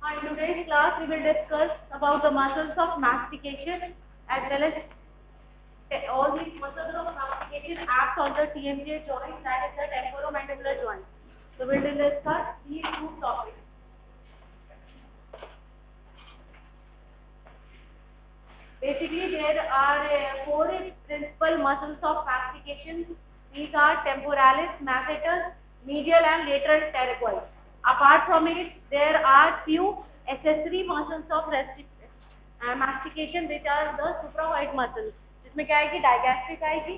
In today's class, we will discuss about the muscles of mastication as well as all these muscles of mastication act on the TMJ joint, that is the temporomandibular joint. So we will discuss these two topics. Basically, there are four principal muscles of mastication. These are temporalis, masseter, medial and lateral pterygoid. Apart from it, there are few accessory muscles of mastication, which are the supraoid muscles. जिसमें क्या आएगी? Digastric आएगी,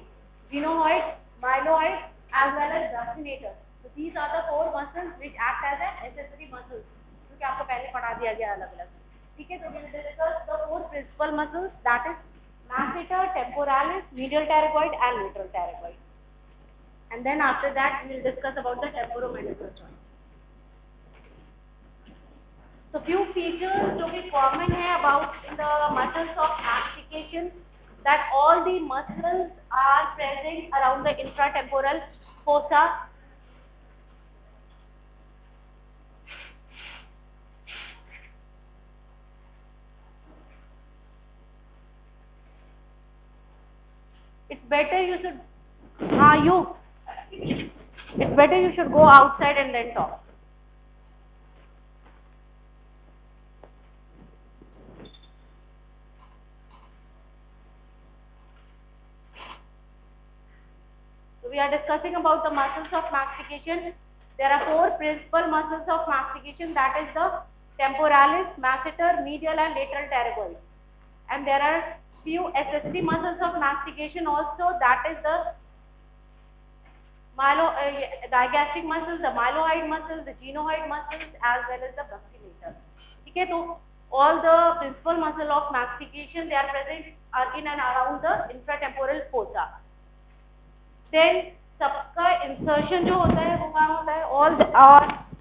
gynoid, myloid, as well as buccinator. So these are the four muscles which act as an accessory muscles, जो कि आपको पहले पढ़ा दिया गया अलग-अलग. ठीक है, तो we will discuss the four principal muscles, that is masseter, temporalis, medial pterygoid and lateral pterygoid. And then after that we will discuss about the temporomandibular joint. So few features जो कि common है about the muscles of mastication, that all the muscles are present around the infratemporal fossa. It's better you should go outside and then talk. So we are discussing about the muscles of mastication. There are four principal muscles of mastication, that is the temporalis, masseter, medial and lateral pterygoid. And there are few accessory muscles of mastication also, that is the digastric muscles, the myloid muscles, the gynoid muscles, as well as the buccinator. ठीक है, तो all the principal muscle of mastication, they are present in and around the infratemporal fossa. Then सबका insertion जो होता है वो कहाँ होता है?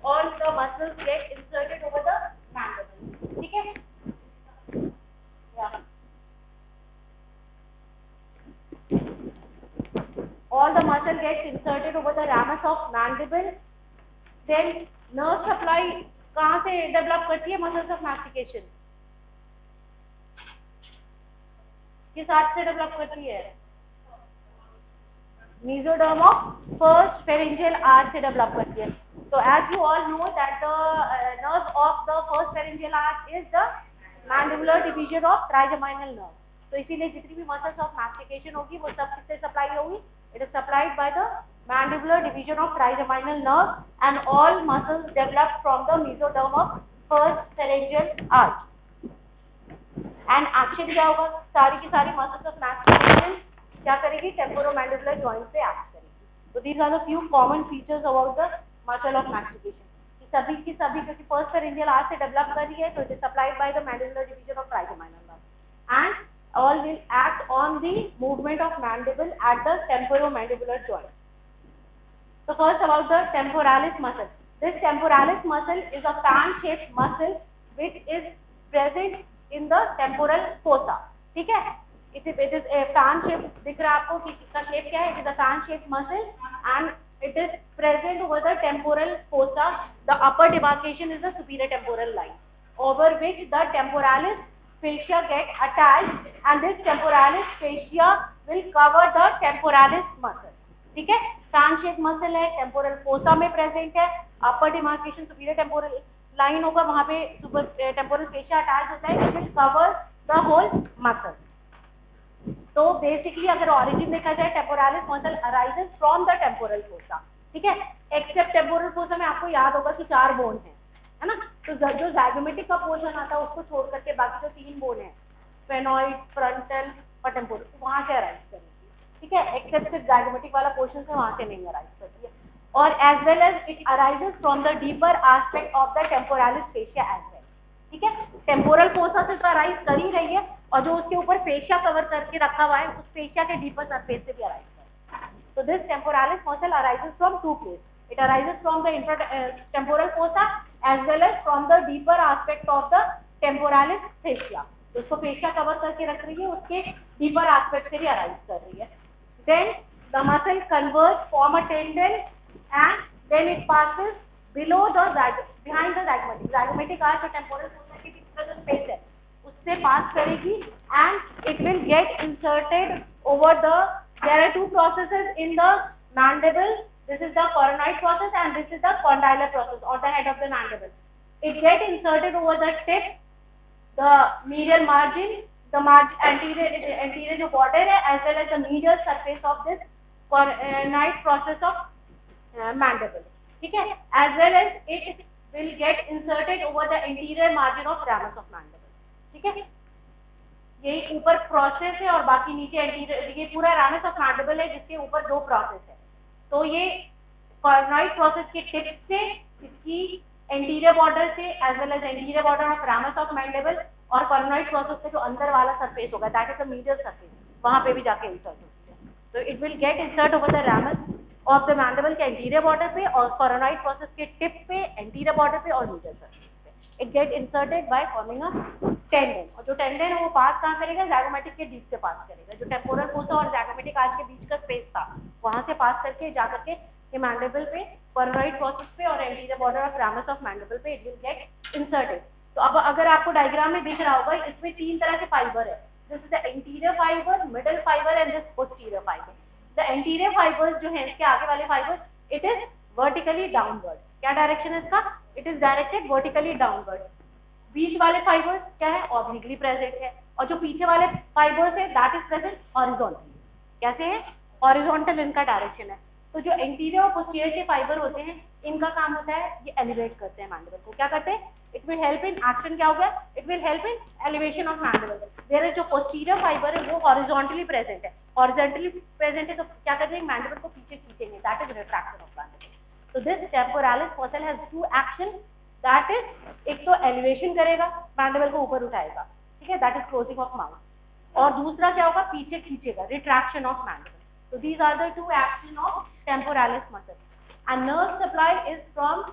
All the muscles get inserted over the mandible. ठीक है? Yeah. All the muscle gets inserted over the ramus of mandible. Then nerve supply कहाँ से develop करती है muscles of mastication? किस आर्ट से develop करती है? Mesoderm of first pharyngeal arch से develop करती है. So as you all know that the nerve of the first pharyngeal arch is the mandibular division of trigeminal nerve. तो इसीलिए जितनी भी muscles of mastication होगी वो सब किससे supply होगी? It is supplied by the mandibular division of trigeminal nerve, and all muscles develop from the mesoderm of first pharyngeal arch. And action क्या होगा? सारी की सारी muscles of mastication क्या करेगी? Temporomandibular joint पे act करेगी. So these are the few common features about the muscle of mastication. सभी की सभी क्योंकि first pharyngeal arch से develop कर रही है, तो it is supplied by the mandibular division of trigeminal nerve, and all will act on the movement of mandible at the temporomandibular joint. So first about the temporalis muscle. This temporalis muscle is a fan-shaped muscle which is present in the temporal fossa. ठीक है? It is a fan-shaped. दिख रहा है आपको कि इसका shape क्या है? It is a fan-shaped muscle and it is present over the temporal fossa. The upper demarcation is the superior temporal line, over which the temporalis fascia get attached, and this temporalis fascia will cover the temporalis muscle. ठीक है? fan shaped muscle है, temporal fossa में present है, upper demarcation superior temporal line होगा, वहाँ पे temporal fascia attached होता है, it will cover the whole muscle. तो बेसिकली अगर origin देखा जाए, temporalis muscle arises from the temporal fossa. ठीक है? एक्सेप्ट टेम्पोरल फोसा में आपको याद होगा कि 4 बोन है ना? तो जो zygomatic का पोर्शन आता है उसको छोड़ करके बाकी जो 3 बोन है, स्फेनॉइड, फ्रंटल और टेम्पोरल, तो वहां से अराइज करेगी. ठीक है? एक्सेप्ट सिर्फ zygomatic वाला पोर्शन से वहां से नहीं अराइज करती है. और as well as it arises from the deeper aspect of the temporalis fascia as well. ठीक है? टेम्पोरल फोसा से तो अराइज कर ही रही है, और जो उसके ऊपर फेशिया कवर करके रखा हुआ है उस फेशिया के डीपर सरफेस से भी अराइज करती है. So this temporalis muscle arises from two places. It arises from the temporal fossa as well as from the deeper aspect of the temporalis fascia. तो उसको fascia cover करके रख रही है, उसके deeper aspect से भी arise कर रही है. Then the muscle converges, form a tendon, and then it passes below the behind the zygomatic. Zygomatic arch और टेम्पोरल फोसा के बीच का जो स्पेस है उससे पास करेगी and it will get inserted over the there are two processes in the mandible. This is the coronoid process and this is the condylar process or the head of the mandible. It get inserted over the tip, the medial margin, the anterior जो border है, as well as the medial surface of this coronoid process of mandible. ठीक है? As well as it will get inserted over the anterior margin of ramus of mandible. ठीक है? यही ऊपर process है और बाकी नीचे एंटीरियर. ये पूरा ramus of mandible है जिसके ऊपर दो प्रोसेस है. तो ये कॉर्नोइड प्रोसेस के टिप से इसकी एंटीरियर बॉर्डर से as well as anterior border of ramus of mandible और कॉर्नोइड प्रोसेस का जो अंदर वाला सरफेस होगा that is the medial surface, वहां पे भी जाके इंसर्ट होती है. तो it will get insert over the ramus of the mandible के एंटीरियर बॉर्डर पे और कॉर्नोइड प्रोसेस के टिप पे, एंटीरियर बॉर्डर पे और मीडियल सरफेस पे. It get inserted by forming a tendon. और जो टेंडन है वो पास कहाँ करेगा? ज़ाइगोमेटिक के बीच से पास करेगा. जो टेम्पोरल फोसा और ज़ाइगोमेटिक आर्च के बीच का स्पेस था वहां से पास करके जा करके ये मैंडिबल पे, कॉर्नोइड प्रोसेस पे और anterior border of ramus of mandible पे इट विल गेट इंसर्टेड. तो अब अगर आपको डायग्राम में दिख रहा होगा इसमें तीन तरह के फाइबर है. This is the anterior fiber, middle fiber and this posterior fiber. The anterior fibers जो है इसके आगे वाले fiber it is vertically downward. क्या डायरेक्शन है इसका? It is directed vertically downward. बीच वाले फाइबर्स क्या है? ऑब्लिकली प्रेजेंट है. और जो पीछे वाले फाइबर्स है दैट इज प्रेजेंट हॉरिजॉन्टली. कैसे है? हॉरिजॉन्टल इनका डायरेक्शन है. तो जो एंटीरियर और पोस्टीरियर के फाइबर होते हैं इनका काम होता है ये एलिवेट करते हैं मैंडिबल को. क्या करते हैं? It will help in action. क्या होगा? It will help in elevation of mandible. There जो पोस्टीरियर फाइबर है वो हॉरिजॉन्टली प्रेजेंट है. हॉरिजॉन्टली प्रेजेंट है तो क्या करते हैं? मैंडिबल को पीछे खींचेंगे. That is retraction of mandible. तो this temporalis fossil has two action. That is एक तो एलिवेशन करेगा, मैंडिबल को ऊपर उठाएगा. ठीक है? That is closing of mouth. और दूसरा क्या होगा? पीछे खींचेगा, retraction of mandible. So these are the two actions of temporalis muscle. And nerve supply is from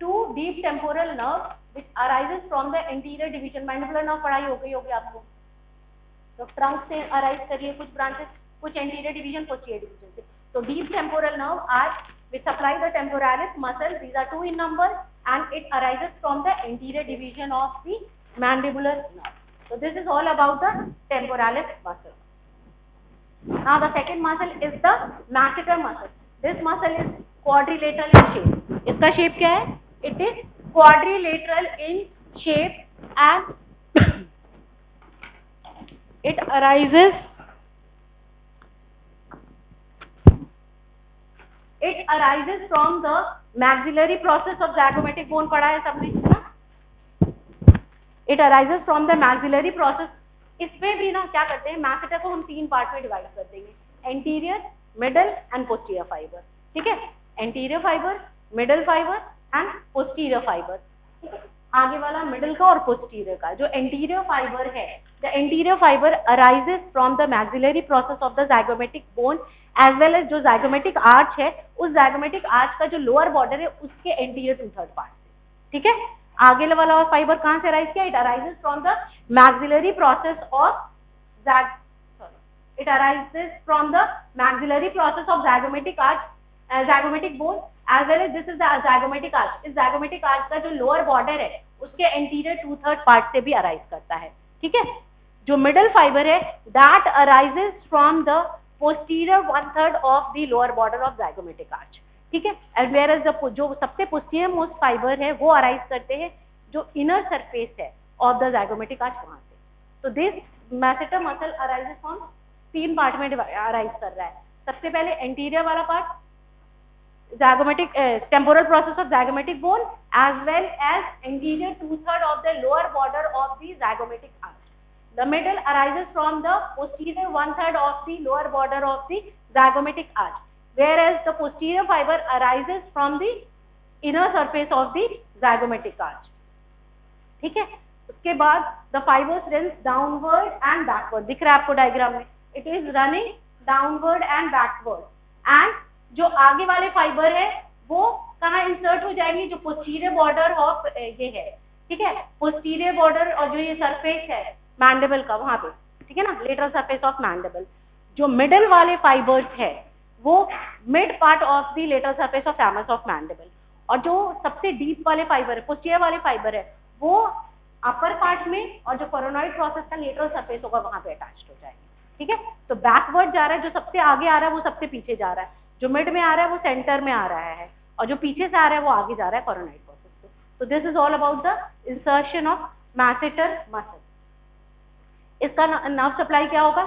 two deep temporal nerves which arises from the anterior division. Mandibular nerve पढ़ाई हो गई होगी आपको. तो trunk से arise करिए कुछ branches, कुछ anterior division, posterior division से. So deep temporal nerve are which supply the temporalis muscle. These are two in number and it arises from the anterior division of the mandibular nerve. So this is all about the temporalis muscle. Now the second muscle is the masseter muscle. This muscle is quadrilateral in shape. इसका shape क्या है? It is quadrilateral in shape and it arises from the maxillary process of zygomatic bone. पढ़ा है सबने ना? It arises from the maxillary process. इसमें भी ना क्या करते हैं? मैसेटर को हम तीन पार्ट में डिवाइड कर देंगे. Anterior, middle and posterior fibre. ठीक है? Anterior fiber, middle fiber and posterior fibre. ठीक है? आगे वाला मिडल का और पोस्टीरियर का. जो एंटीरियर फाइबर है, the anterior fiber arises from the maxillary process of the zygomatic bone as well as जो ज़ाइगोमेटिक आर्च है उस ज़ाइगोमेटिक आर्च का जो लोअर बॉर्डर है उसके एंटीरियर 2/3 पार्ट से. ठीक है? आगे वाला फाइबर कहां से अराइज किया? It arises from the maxillary process of zygomatic arch, zygomatic bone as well as this is the zygomatic arch. इस zygomatic arch का जो लोअर बॉर्डर है उसके एंटीरियर 2/3 पार्ट से भी अराइज करता है. ठीक है? जो मिडल फाइबर है that arises from the posterior 1/3 of the lower border of zygomatic arch. ठीक है? एंड वेयर एज द जो सबसे पोस्टीरियर मोस्ट फाइबर है वो अराइज करते हैं जो इनर सरफेस है ऑफ द zygomatic arch वहां से. तो this masseter muscle arises from तीन पार्ट में अराइज कर रहा है. सबसे पहले एंटीरियर वाला part zygomatic temporal process of zygomatic bone as well as anterior 2/3 of the lower border of the zygomatic arch. The middle arises from the posterior 1/3 of the lower border of the zygomatic arch, whereas the posterior fiber arises from the inner surface of the zygomatic arch. ठीक है? उसके बाद the fibers runs downward and backward. दिख रहा है आपको diagram में? It is running downward and backward. And जो आगे वाले फाइबर है वो कहाँ इंसर्ट हो जाएंगे? जो पोस्टीरियर बॉर्डर ऑफ ये है. ठीक है? पोस्टीरियर बॉर्डर और जो ये सरफेस है मैंडिबल का वहां पे. ठीक है ना? Lateral surface of mandible. जो मिडल वाले फाइबर्स है वो mid part of the lateral surface of ramus of mandible. और जो सबसे डीप वाले फाइबर है, पोस्टीरियर वाले फाइबर है, वो अपर पार्ट में, और जो कोरोनॉइड प्रोसेस का लेटरल सरफेस होगा वहां पे अटैच्ड हो जाएंगे, ठीक है। तो बैकवर्ड जा रहा है, जो सबसे आगे आ रहा है वो सबसे पीछे जा रहा है, जो मिड में आ रहा है वो सेंटर में आ रहा है, और जो पीछे से आ रहा है वो आगे जा रहा है कोरोनॉइड प्रोसेस से। तो this is all about the insertion of masseter muscle. इसका नर्व सप्लाई क्या होगा?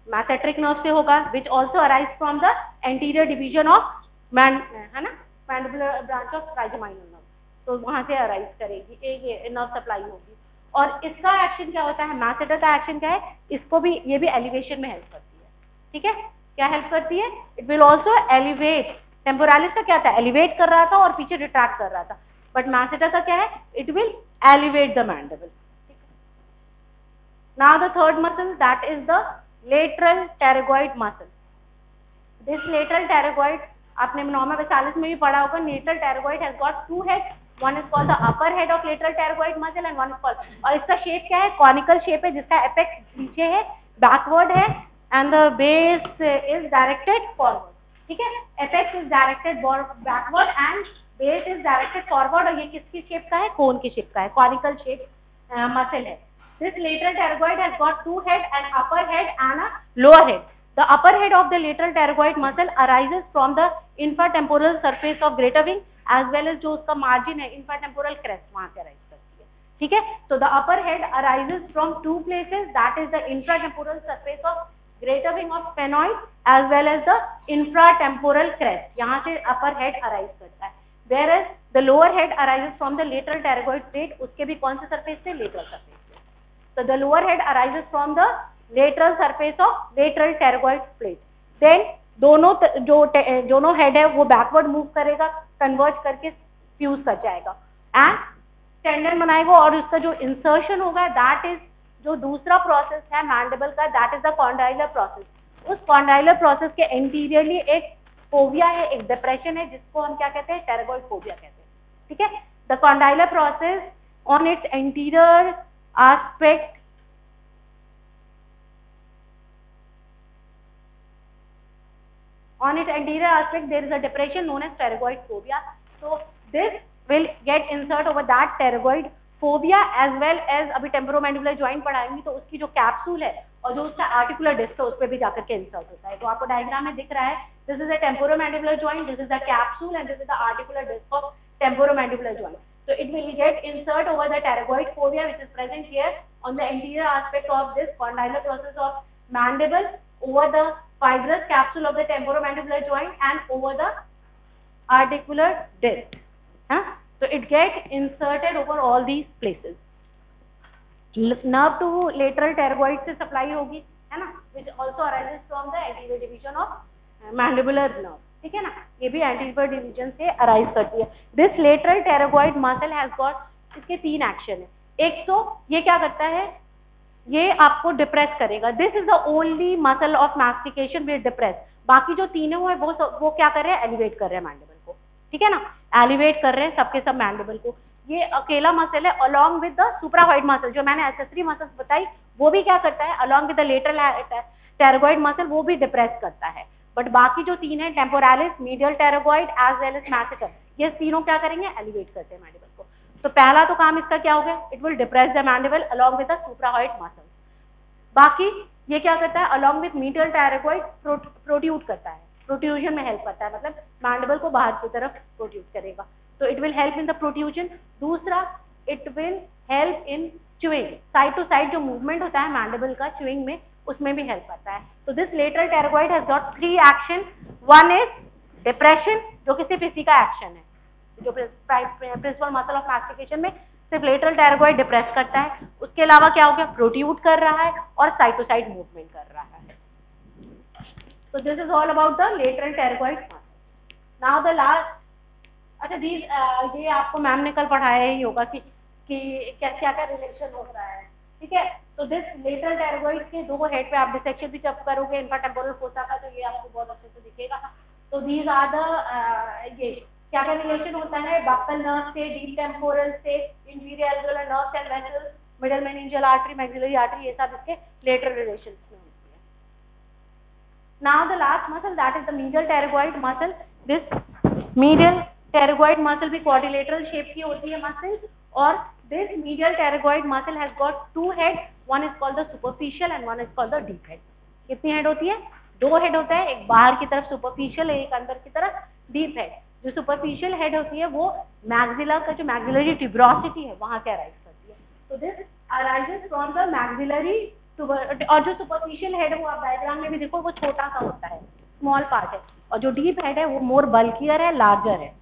मैसेट्रिक नर्व से होगा, which also arise from the anterior division of है ना, mandibular branch of trigeminal nerve. तो वहां से अराइज करेगी, ये नर्व सप्लाई होगी। और इसका एक्शन क्या होता है? मैसेटर का एक्शन क्या है? इसको भी, ये भी एलिवेशन में हेल्प करती है, ठीक है। क्या हेल्प करती है? It will also elevate. Temporalis का क्या था? एलिवेट कर रहा था और पीछे रिट्रैक्ट कर रहा था, बट मैसेटर का क्या है? It will elevate the mandible. Now the third muscle, that is the lateral pterygoid muscle. This lateral pterygoid आपने नॉर्मा बेसालिस में भी पढ़ा होगा। Lateral pterygoid has got two head, one is called the upper head of lateral pterygoid muscle and one is called, और इसका shape क्या है? Conical shape है, जिसका एपेक्स नीचे है, बैकवर्ड है, and the base is directed forward, ठीक है। Apex is directed backward and base is directed forward, और ये किसकी शेप का है? कोन की शेप का है, कॉनिकल शेप मसल है। This lateral pterygoid has got two head, an upper head and a lower head. The upper head of the lateral pterygoid muscle arises from the infratemporal surface of greater wing as well as जो उसका margin है infratemporal crest, वहां से arise करती है, ठीक है। So the upper head arises from two places, that is the infratemporal surface of greater wing of sphenoid as well as the infratemporal crest, यहाँ से upper head arise करता है। Whereas the lower head arises from the lateral pterygoid plate, उसके भी कौन से surface से? lateral surface। So the lower head arises from the lateral surface of lateral pterygoid plate. Then दोनों हेड है वो बैकवर्ड मूव करेगा, कन्वर्ज करके फ्यूज कर जाएगा एंड टेंडन बनाएगा, और उसका जो इंसर्शन होगा दैट इज, जो दूसरा प्रोसेस है मैंडिबल का, that is the condylar process. उस कॉन्डाइलर प्रोसेस के एंटीरियरली एक फोविया है, एक डिप्रेशन है, जिसको हम क्या कहते हैं? टेरागोइड फोविया कहते हैं, ठीक है। The condylar process on it's anterior aspect there is a depression known as pterygoid fovea. So this will get insert over that pterygoid fovea as well as, अभी temporomandibular joint पढ़ाएंगे तो उसकी जो कैप्सूल है और जो उसका आर्टिकुलर डिस्क है उस पर भी जाकर के इंसर्ट होता है। तो आपको डायग्राम में दिख रहा है, this is a temporomandibular joint, this is the capsule and this is the articular disc of temporomandibular joint. So it will get insert over the pterygoid fovea which is present here on the anterior aspect of this condylar process of mandible, over the fibrous capsule of the temporomandibular joint and over the articular disc. So it gets inserted over all these places. Nerve to lateral pterygoid से supply होगी, है ना, which also arises from the anterior division of mandibular nerve, ठीक है ना, ये भी anterior division से अराइज करती है। This lateral pterygoid muscle has got, इसके तीन एक्शन है। एक तो ये क्या करता है? ये आपको डिप्रेस करेगा, this is the only muscle of mastication with depress. बाकी जो तीन है वो क्या कर रहे हैं? एलिवेट कर रहे हैं मैंडिबल को, ठीक है ना, एलिवेट कर रहे हैं सबके सब मैंडिबल को। ये अकेला मसल है along with the suprahyoid muscle, जो मैंने एक्सेसरी मसल्स बताई वो भी क्या करता है? Along with the lateral pterygoid muscle वो भी डिप्रेस करता है। बट बाकी जो तीन है, temporalis, medial pterygoid as well as masseter, ये तीनों क्या करेंगे? एलिवेट करते हैं मैंडिबल को। तो पहला तो काम इसका क्या हो गया? It will depress the mandible along with the suprahyoid muscle. बाकी ये क्या करता है? Along with medial pterygoid protrude करता है, प्रोट्यूजन में हेल्प करता है, मतलब मैंडिबल को बाहर की तरफ प्रोट्यूट करेगा। तो it will help in the protrusion. दूसरा, it will help in chewing, side to side जो मूवमेंट होता है मैंडिबल का च्यूइंग में, उसमें भी हेल्प करता है। तो this lateral pterygoid has got three action. One is depression, जो कि सिर्फ इसी का एक्शन है, जो प्रिंसिपल मसल ऑफ मास्टिकेशन में सिर्फ लेटरल टेरागोइड डिप्रेस करता है। उसके अलावा क्या हो गया? प्रोट्यूट कर रहा है और साइड टू साइड मूवमेंट कर रहा है। तो this is all about the lateral pterygoid muscle. Now the last, अच्छा ये आपको मैम ने कल पढ़ाया ही होगा कि क्या क्या रिलेशन हो रहा है, ठीक है। तो दिस लेटरल टेरागोइड के दो हेड पे आप डिसेक्शन भी जब करोगे इंफ्राटेम्पोरल फोसा का, तो ये आपको बहुत अच्छे से दिखेगा। तो दीज आर द, ये क्या क्या रिलेशन होता है? बक्कल नर्व से, डीप टेम्पोरल से, inferior alveolar nerves and vessels, middle meningeal artery, maxillary artery, ये सब इसके लेटरल रिलेशंस में होती है। Now the last muscle, that is the medial pterygoid muscle. This medial pterygoid muscle भी क्वाड्रिलेटरल शेप की होती है मसल, और this medial pterygoid muscle has got two heads, one is called the superficial and one is called the deep head. कितनी head होती है? दो head होता है, एक बाहर की तरफ सुपरफिशियल, एक अंदर की तरफ डीप हेड. जो सुपरफिशियल हेड होती है वो मैक्सिला का जो मैक्सिलरी ट्यूबरोसिटी है वहां से अराइज करती है. तो this arises from the maxillary. और जो सुपरफिशियल हेड है वो आप डायग्राम में भी देखो वो छोटा सा होता है, स्मॉल पार्ट है, और जो डीप हेड है वो मोर बल्कियर है, लार्जर है.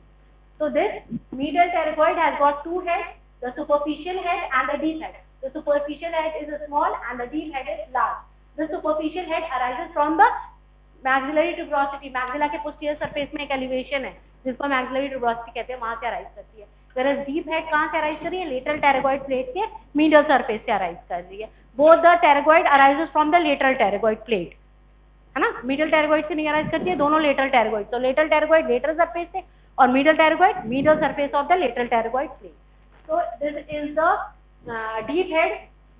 So this medial pterygoid has got two heads, the superficial head and the deep head. The superficial head is small and the deep head is large. The superficial head arises from the maxillary tuberosity. Maxilla के posterior surface में एक elevation है जिसको maxillary tuberosity कहते हैं, वहां से arise करती है. Whereas deep head कहाँ से arise कर रही है? Lateral pterygoid plate के medial surface से arise कर रही है. Both the pterygoid arises from the lateral pterygoid plate, है ना. Medial pterygoid से नहीं arise करती है, दोनों lateral pterygoid. So lateral pterygoid lateral surface से और medial pterygoid medial surface of the lateral pterygoid plate. So this is the deep head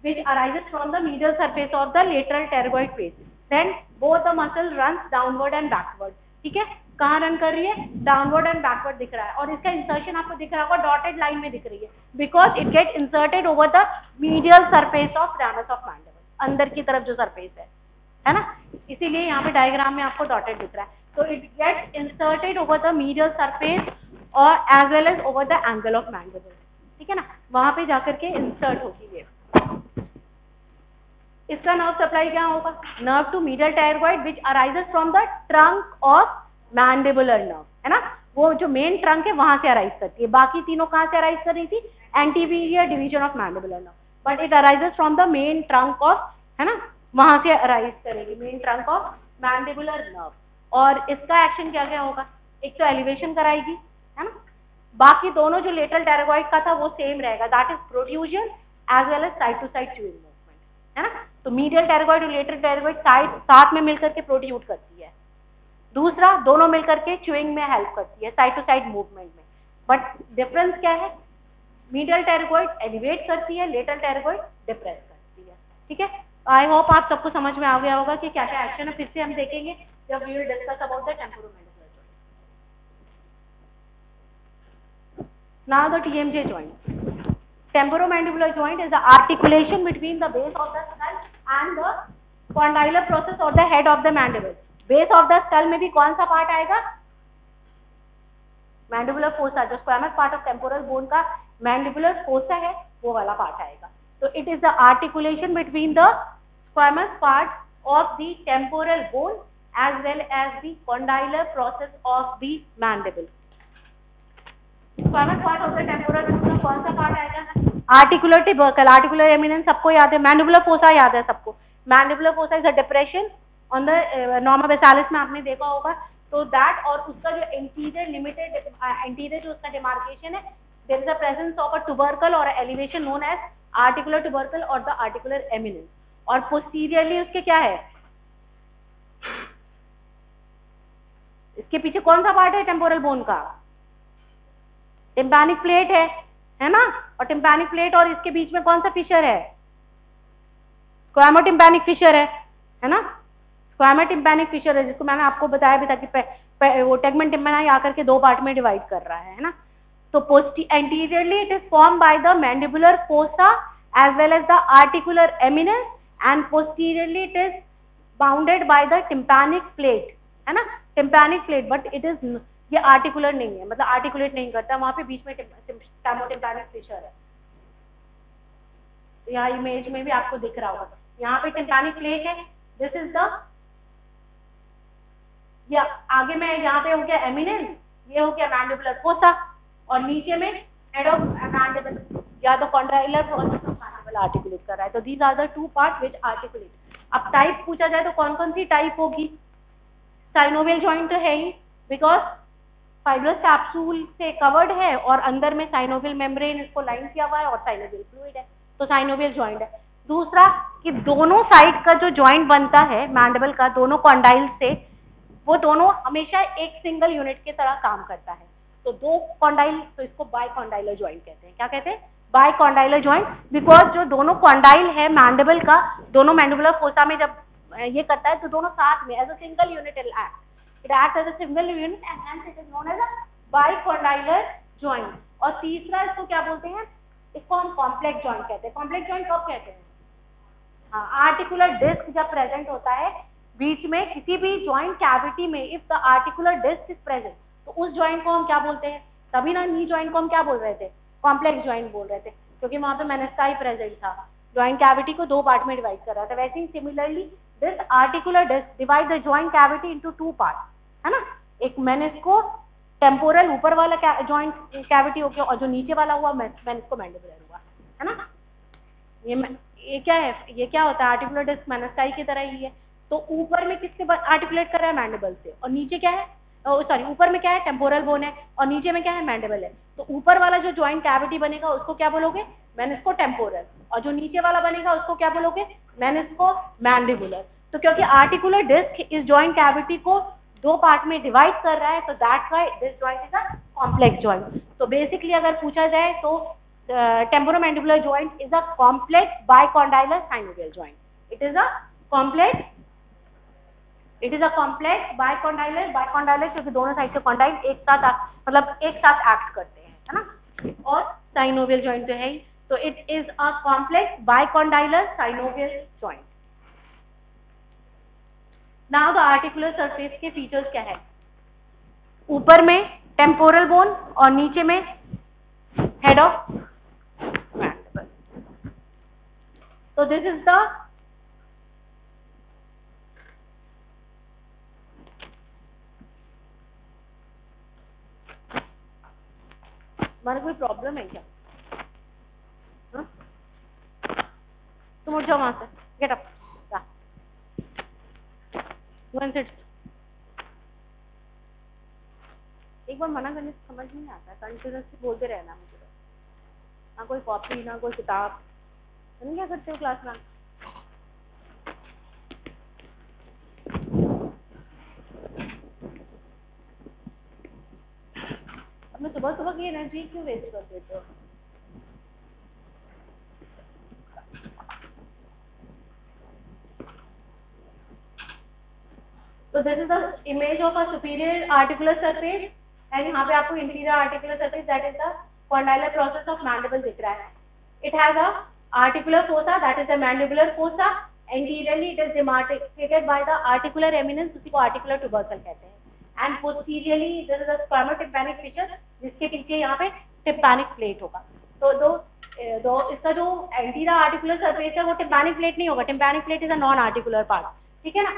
which arises from the medial surface of the lateral pterygoid plate. Then both the muscle runs downward and backward. ठीक है, कहाँ run कर रही है? Downward and backward दिख रहा है, और इसका इंसर्शन आपको दिख रहा होगा डॉटेड लाइन में दिख रही है, because it get inserted over the medial surface of ramus of mandible. अंदर की तरफ जो सरफेस है ना, इसीलिए यहाँ पे डायग्राम में आपको डॉटेड दिख रहा है. So it gets inserted over the medial surface or as well as over the angle of mandible. ठीक है ना, वहां पे जाकर के इंसर्ट होगी ये. इसका नर्व सप्लाई क्या होगा? Nerve to medial pterygoid which arises from the trunk of mandibular nerve, है ना. वो जो मेन ट्रंक है वहां से अराइज करती है. बाकी तीनों कहाँ से अराइज कर रही थी? Anterior division of mandibular nerve, but it arises from the main trunk of, है ना, वहां से अराइज करेगी main trunk of mandibular nerve. और इसका एक्शन क्या क्या होगा? एक तो एलिवेशन कराएगी, है ना. बाकी दोनों जो लेटरल pterygoid का था वो सेम रहेगा, that is protrusion as well as side to side chewing movement, है ना. तो मीडियल pterygoid और लेटरल pterygoid साथ में मिलकर के प्रोड्यूस करती है. दूसरा, दोनों मिलकर के च्यूइंग में हेल्प करती है, साइड टू साइड मूवमेंट में. बट डिफरेंस क्या है? मीडियल pterygoid एलिवेट करती है, लेटरल pterygoid डिप्रेस करती है. ठीक है, आई होप आप सबको समझ में आ गया होगा कि क्या क्या एक्शन है. फिर से हम देखेंगे जब we will discuss about the temporomandibular joint. Now the TMJ joint. Temporomandibular joint is the articulation between the base of the skull and the condylar process or the head of the mandible. Base of the skull में भी कौन सा part आएगा? Mandibular fossa, जो squamous part of temporal bone का mandibular fossa है वो वाला पार्ट आएगा. So it is the articulation between the squamous part of the temporal bone as well as the condylar process of the mandible. Squamous part of the temporal bone का कौन सा part आएगा? Articular tubercle, articular eminence सबको याद है, mandibular fossa याद है सबको. Mandibular fossa is a depression on the norma basalis में आपने देखा होगा. तो that और उसका जो anterior limited anterior जो उसका demarcation है, there is a presence of a tubercle or a elevation known as articular tubercle or the articular eminence. और posteriorly उसके क्या है? इसके पीछे कौन सा पार्ट है टेम्पोरल बोन का? टिम्पैनिक प्लेट है ना. और टिम्पैनिक प्लेट और इसके बीच में कौन सा फिशर है? स्क्वामोटिम्पैनिक फिशर है ना. स्क्वामोटिम्पैनिक फिशर है जिसको मैंने आपको बताया भी था कि वो टेगमेंट टिम्पैनी आकर के दो पार्ट में डिवाइड कर रहा है ना. तो anteriorly it is form by the mandibular fossa as well as the articular eminence and posteriorly it is bounded by the tympanic plate, है ना. Tympanic plate, but it is, ये आर्टिकुलर नहीं है, मतलब आर्टिकुलेट नहीं करता, वहां पे बीच में टिम्पैनिक फिशर है. तो यहाँ इमेज में भी आपको दिख रहा होगा, यहाँ पे टिम्पैनिक प्लेट है. दिस इज द, या आगे में यहाँ पे हो गया एमिनेंस, ये हो गया मैंडिबुलर फोसा, और नीचे में हेड ऑफ मैंडिबल या तो condylar process of mandible articulate कर रहा है. तो these are the two part which articulate. अब टाइप पूछा जाए तो कौन कौन सी टाइप होगी? साइनोवियल जॉइंट तो है ही, बिकॉज फाइब्रस कैप्सूल से कवर्ड है और अंदर में साइनोवियल मेम्ब्रेन इसको लाइन किया हुआ है और साइनोवियल फ्लूइड है, तो साइनोवियल जॉइंट है. दूसरा कि दोनों साइड का जो जॉइंट बनता है मैंडिबल का, दोनों कॉन्डाइल से, वो दोनों हमेशा एक सिंगल यूनिट की तरह काम करता है. तो दो कॉन्डाइल, तो इसको बाइकॉन्डाइलर जॉइंट कहते हैं. क्या कहते हैं? बाइकॉन्डाइलर जॉइंट, बिकॉज जो दोनों कॉन्डाइल है मैंडिबल का, दोनों मैंडिबुलर फोसा में जब ये करता है तो दोनों साथ में as a single unit it act as a single unit and hence it is known as a bicondylar joint. और तीसरा इसको क्या बोलते हैं? इसको हम कॉम्प्लेक्स जॉइंट कहते हैं। कॉम्प्लेक्स जॉइंट कब कहते हैं? हाँ, आर्टिकुलर डिस्क जब प्रेजेंट होता है बीच में किसी भी जॉइंट कैविटी में, if the articular disc is present, तो उस जॉइंट को हम क्या बोलते हैं? तभी ना नी जॉइंट को हम क्या बोल रहे थे? कॉम्प्लेक्स जॉइंट बोल रहे थे, क्योंकि वहां पे मेनिस्काई प्रेजेंट था, जॉइंट कैविटी को दो पार्ट में डिवाइड कर रहा था। वैसे ही similarly this articular disc divide the joint cavity into two part, है ना। एक मेनिस्को टेम्पोरल ऊपर वाला जॉइंट कैविटी हो गया, और जो नीचे वाला हुआ मेनिस्को मैंडिबुलर हुआ, है ना। ये क्या है? ये क्या होता है? आर्टिकुलर डिस्क मेनिस्काई की तरह ही है। तो ऊपर में किससे आर्टिकुलेट कर रहा है? मैंडिबल से। और नीचे क्या है? सॉरी, ऊपर में क्या है? टेम्पोरल बोन है, और नीचे में क्या है? मैंडिबल है। तो ऊपर वाला जो जॉइंट कैविटी बनेगा उसको क्या बोलोगे? Meniscotemporal. और जो नीचे वाला बनेगा उसको क्या बोलोगे? Meniscomandibular. तो क्योंकि आर्टिकुलर डिस्क इस जॉइंट कैविटी को दो पार्ट में डिवाइड कर रहा है, तो that's why this joint is a complex joint. तो बेसिकली अगर पूछा जाए तो temporomandibular joint is a complex bicondylar synovial joint. It is a complex bicondylar क्योंकि दोनों साइड से कॉन्डाइल एक साथ मतलब एक साथ एक्ट करते हैं, है ना। और साइनोवियल जॉइंट जो है, तो it is a complex bicondylar synovial joint. Now the articular surface के फीचर्स क्या है? ऊपर में टेम्पोरल बोन और नीचे में हेड ऑफ मैंडिबल। तो दिस इज द हमारा कोई प्रॉब्लम है क्या? तुम उठ जाओ वहां से, गेट अप, एक बार मना करने से समझ नहीं आता, कंटिन्यूसली बोलते रहना मुझे। ना कोई कॉपी ना कोई किताब, तुम क्या करते हो क्लास में? अपने सुबह सुबह की एनर्जी क्यों वेस्ट कर देते हो? तो this is the image of a superior articular surface, and यहाँ पे आपको inferior articular surface that is the condylar process of mandible दिख रहा है। It has a articular fossa that is the mandibular fossa. Anteriorly it is demarcated by the articular eminence, उसी को articular tubercle कहते हैं। And posteriorly this is the squamotympanic fissure, जिसके पीछे यहाँ पे टिम्पैनिक प्लेट होगा। तो दो इसका जो एंटीरियर आर्टिकुलर सरफेस है वो टिम्पैनिक प्लेट नहीं होगा, tympanic plate is a non articular part, ठीक है ना।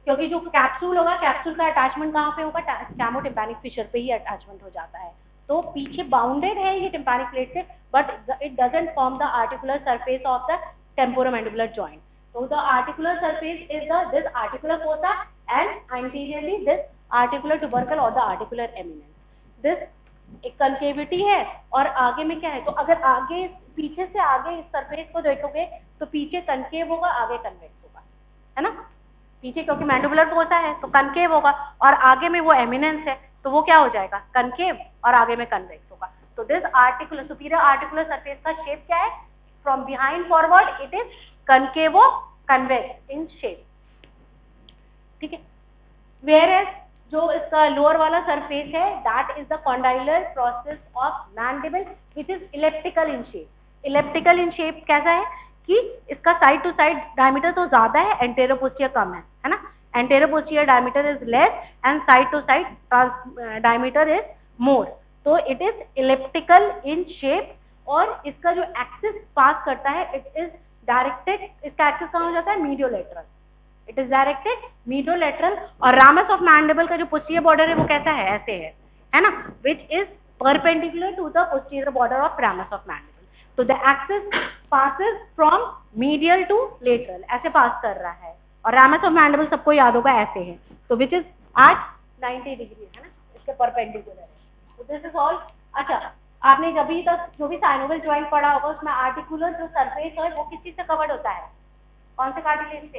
क्योंकि जो कैप्सूल होगा, कैप्सूल का अटैचमेंट कहाँ पे होगा? स्कैमो टिम्पैनिक फिशर पे ही अटैचमेंट हो जाता है। तो पीछे बाउंडेड है ये टिम्पैनिक प्लेट से, but it doesn't form the articular surface of the temporomandibular joint. So the articular surface is this articular fossa, and anteriorly this articular tubercle or the articular eminence. This एक कंकेविटी है, और आगे में क्या है? तो अगर आगे पीछे से आगे इस सरफेस को देखोगे तो पीछे कनकेव होगा, आगे कन्वेक्स होगा, है ना। पीछे क्योंकि मैंडिबुलर फोसा है तो कनकेव होगा, और आगे में वो एमिनेंस है तो वो क्या हो जाएगा? कनकेव, और आगे में कन्वेक्स होगा। तो this articular superior articular surface का शेप क्या है? From behind forward it is concavo convex in shape, ठीक है। वेयर एज जो इसका लोअर वाला सरफेस है that is the condylar process of mandible which is elliptical in shape. Elliptical in shape कैसा है कि इसका साइड टू साइड डायमीटर तो ज्यादा है, एंटेरो पोस्टीरियर कम है ना। Anteroposterior diameter is less and side to side diameter is more. तो it is elliptical in shape, और इसका जो एक्सिस पास करता है इट इज डायरेक्टेड, इसका एक्सिस कहाँ हो जाता है? Mediolateral. It is directed mediolateral. और रामस ऑफ मैंडिबल का जो पोस्टीरियर बॉर्डर है वो कैसा है? ऐसे है ना, which is perpendicular to the posterior border of ramus of mandible. तो the axis passes from medial to lateral, ऐसे पास कर रहा है, और रामस ऑफ मैंडिबल सबको याद होगा ऐसे है, तो विच इज एट 90 डिग्री, है ना, इसके परपेंडिकुलर है। तो दिस इज ऑल। अच्छा, आपने जब तक जो भी साइनोवियल जॉइंट पढ़ा होगा उसमें आर्टिकुलर जो सरफेस है वो किस चीज से कवर्ड होता है? कौन से कार्टिलेज से?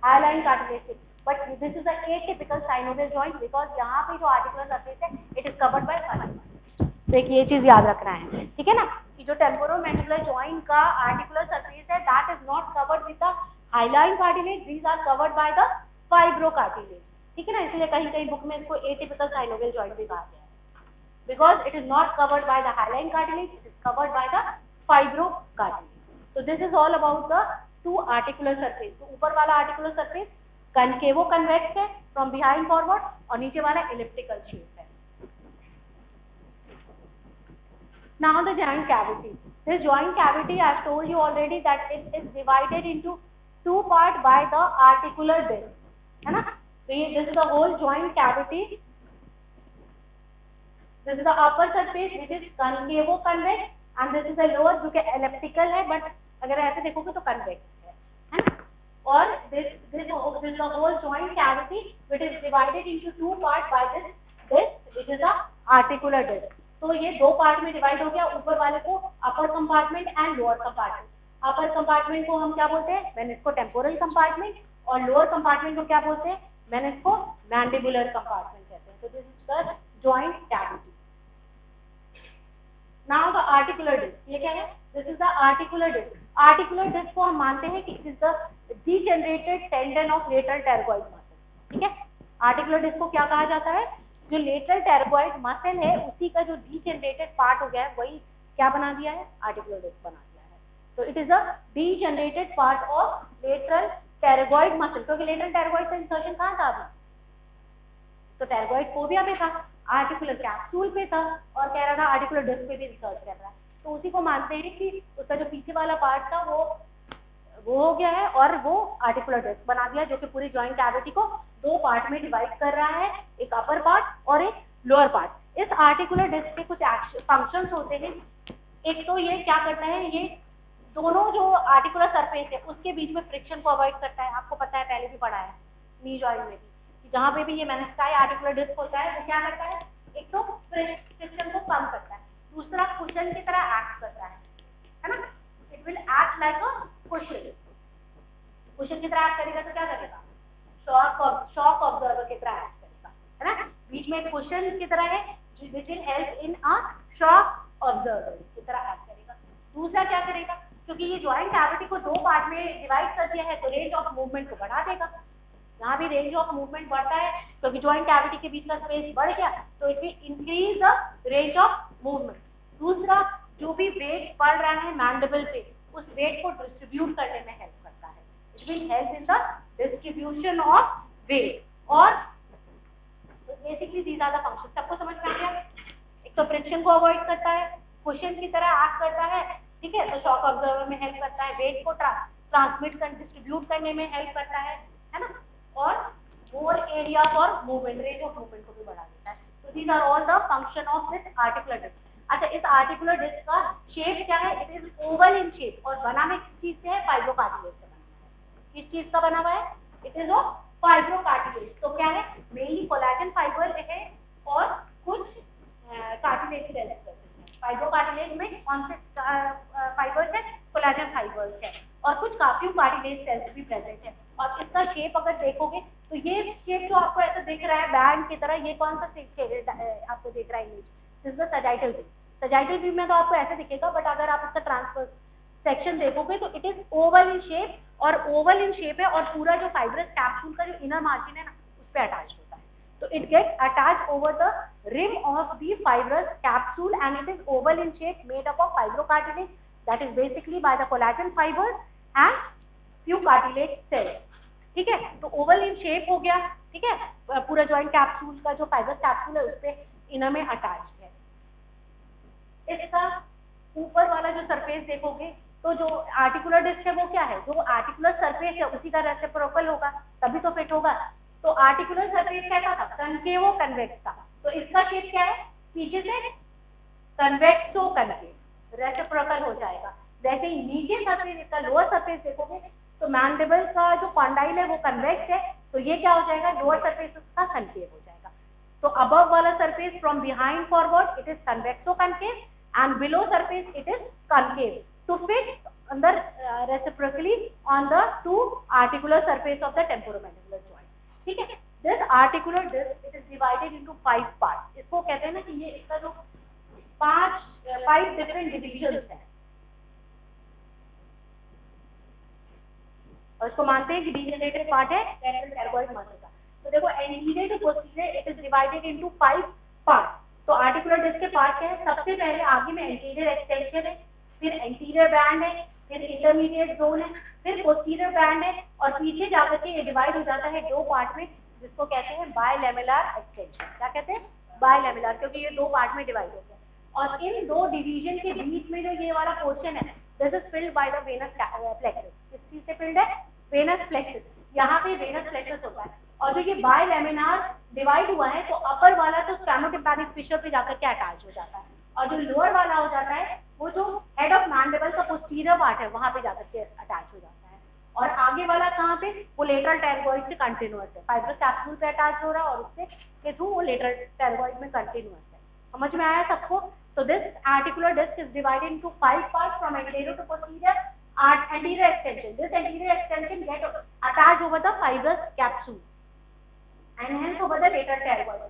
हाइलाइन कार्टिलेज से। But this is a atypical synovial joint because यहाँ पे जो आर्टिकुलर सरफेस है it is covered bye fibre. तो एक ये चीज याद रखना है, ठीक है ना, कि जो टेम्पोरोमैंडिबुलर जॉइंट का आर्टिकुलर सरफेस है that is not covered with the hyaline cartilage, these are covered by the fibro cartilage, ठीक है ना। इसलिए कहीं कहीं बुक में इसको एटिपिकल साइनोवियल जॉइंट भी कहा गया है, because it is not covered by the hyaline cartilage, it is covered by the fibrocartilage. तो this is all about the two articular surface. तो ऊपर वाला आर्टिकुलर सरफेस कनकेवो कन्वेक्स है फ्रॉम बिहाइंड फॉरवर्ड, और नीचे वाला इलिप्टिकल शेप है। Now the joint cavity. This joint cavity, I have told you already that it is divided into two parts by the articular disc, है ना? So this is the whole joint cavity. This is the upper surface which is concavo convex, and this is the lower जो कि elliptical है, but अगर ऐसे देखोगे तो convex है ना? और this is the whole joint cavity which is divided into two parts by this disc which is the articular disc. तो ये दो पार्ट में डिवाइड हो गया, ऊपर वाले को upper compartment and lower compartment. Upper compartment को हम क्या बोलते हैं? मेनिस्को टेम्पोरल कंपार्टमेंट, और लोअर कंपार्टमेंट को क्या बोलते हैं? मेनिस्को मैंडिबुलर कंपार्टमेंट कहते हैं। तो this is the joint cavity. Now the articular disc, ये क्या है? This is the articular disc. Articular disc को हम मानते हैं कि it is the degenerated tendon of lateral pterygoid muscle. ठीक है, आर्टिकुलर डिस्क को क्या कहा जाता है? जो लेटरल टेरगोइड मसल है उसी का जो डीजेनरेटेड पार्ट हो गया है वही क्या बना दिया है? आर्टिकुलर डिस्क बना दिया है। तो it is a degenerated part of lateral pterygoid muscle, क्योंकि लेटरल टेरगोइड का इंसर्शन कहाँ था अभी? तो टेरगोइड फोबिया में था, आर्टिकुलर कैप्सूल पे था, और कह रहा था आर्टिकुलर डिस्क पे भी इंसर्ट कर रहा है। तो उसी को मानते हैं कि उसका जो पीछे वाला पार्ट था वो हो गया है और वो आर्टिकुलर डिस्क बना दिया, जो कि पूरी जॉइंट कैविटी को दो पार्ट में डिवाइड कर रहा है, एक अपर पार्ट और एक लोअर पार्ट। इस आर्टिकुलर डिस्क के कुछ फंक्शंस होते हैं। एक तो ये क्या करता है, ये दोनों जो आर्टिकुलर सरफेस है उसके बीच में फ्रिक्शन को अवॉइड करता है। आपको पता है, पहले भी पढ़ा है नी जॉइंट में भी, कि जहाँ पे भी ये मेनिस्काई आर्टिकुलर डिस्क होता है वो क्या करता है? एक तो फ्रिक्शन को कम करता है, दूसरा कुशन की तरह एक्ट करता है ना? It will act like a cushion. Cushion की तरह एक्ट करेगा तो क्या करेगा? शॉक ऑब्जर्वर की तरह एक्ट करेगा, है ना? बीच में कुशन की तरह है which will help in a shock observer की तरह एक्ट करेगा। दूसरा क्या करेगा? क्योंकि ये ज्वाइंट कैविटी को दो पार्ट में डिवाइड कर दिया है तो रेंज ऑफ मूवमेंट को बढ़ा देगा। यहाँ भी रेंज ऑफ मूवमेंट बढ़ता है क्योंकि ज्वाइंट कैविटी के बीच का स्पेस बढ़ गया, तो it will increase the range of movement. दूसरा, जो भी वेट पड़ रहा है मैंडिबल पे, उस वेट को डिस्ट्रीब्यूट करने में हेल्प करता है। It will help in the distribution of weight. और basically these are the function. सबको समझ में आ गया? एक तो फ्रिक्शन को अवॉइड करता है, कुशन की तरह एक्ट करता है, ठीक है, तो शॉक ऑब्जर्वर में हेल्प करता है, वेट को ट्रांसमिट कर डिस्ट्रीब्यूट करने में हेल्प करता है ना, और more area for movement, range of movement को भी बढ़ा देता है। तो these are all the function of this articular disc. अच्छा, इस आर्टिकुलर डिस्क का शेप क्या है? It is oval in shape, और बना में किस चीज से है? फाइब्रोकार्टिलेज से बना है। किस चीज का बना हुआ है? It is of fibrocartilage. तो क्या है? मेनली कोलेजन फाइबर है और कुछ कार्टिलेज सेल्स है। फाइब्रोकार्टिलेज में कौन से फाइबर्स है? कोलेजन फाइबर्स है, और कुछ काफी कार्टिलेज सेल्स भी प्रेजेंट है। और इसका शेप अगर देखोगे तो ये शेप जो आपको ऐसा दिख रहा है बैंड की तरह, ये कौन सा शेप आपको दिख रहा है? Image this is sagittal view. Sagittal view में तो आपको ऐसे दिखेगा, बट अगर आप इसका ट्रांसफर सेक्शन देखोगे तो it is oval in shape, और ओवल इन शेप है, और पूरा जो फाइब्रस कैप्सूल का जो इनर मार्जिन है ना उस पे अटैच होता है। तो it gets attached over the rim of the fibrous capsule, and it is oval in shape, made up of fibrocartilage, that is basically by the collagen fibers and few cartilage cells. ठीक है, तो Oval in shape हो गया, ठीक है, पूरा joint capsule का जो फाइब्रस कैप्सूल है उस पे इनर में अटैच है। इसका ऊपर वाला जो सरफेस देखोगे तो जो आर्टिकुलर डिस्क है वो क्या है? जो आर्टिकुलर सरफेस है उसी का रेसिप्रोकल होगा, तभी तो फिट होगा। तो आर्टिकुलर सरफेस कैसा था? कनकेवो कन्वेक्स था। तो इसका शेप क्या है? पीछे से कन्वेक्सो कनकेव, रेसिप्रोकल हो जाएगा। जैसे ही नीचे सरफेस, इसका लोअर सरफेस देखोगे तो मैंडिबल का जो कॉन्डाइल है वो कन्वेक्स है, तो ये क्या हो जाएगा? लोअर सरफेस उसका कनकेव हो जाएगा। तो अबव वाला surface from behind forward it is convexo concave, and below surface it is concave to fit under reciprocally on the two articular surface of the temporomandibular joint. ठीक है, this articular disc it is divided into 5 parts. इसको कहते हैं ना कि ये इसका जो 5 different divisions हैं, और इसको मानते हैं कि degenerated part है lateral tergoid muscle का। तो देखो anterior to posterior it is divided into 5 parts. तो आर्टिकुलर डिस्क के पार्ट क्या है? सबसे पहले आगे में एंटीरियर एक्सटेंशन है, फिर एंटीरियर बैंड है, फिर इंटरमीडिएट जोन है, फिर पोस्टीरियर बैंड है, और पीछे जाकर के ये डिवाइड हो जाता है दो पार्ट में, जिसको कहते हैं बायलैमेलर एक्सटेंशन। क्या कहते हैं? बायलैमेलर, क्योंकि ये दो पार्ट में डिवाइड होते हैं। और इन दो डिवीजन के बीच में जो ये वाला पोर्शन है, this is filled by the venous plexus. किस चीज से फिल्ड है? Venous plexus. यहाँ पे वेनस प्लेक्सस होता है। और जो ये बायलैमिनार डिवाइड हुआ है, तो अपर वाला तो स्टैमोटिम्पैनिक फिशर पे जाकर के अटैच हो जाता है, और जो लोअर वाला हो जाता है वो जो हेड ऑफ मैंडिबल का पोस्टीरियर पार्ट है वहां पे जाकर के अटैच हो जाता है। और आगे वाला कहाँ पे? वो लेटरल टेरगोइड से कंटिन्यूअस है, फाइब्रस कैप्सूल पे अटैच हो रहा है, और उससे के थ्रू वो लेटरल टेरगोइड में कंटिन्यूअस है। समझ में आया सबको? So this articular disc is divided into 5 parts from anterior to posterior anterior extension. This anterior extension get attached over the fibrous capsule and hence over the lateral pterygoid.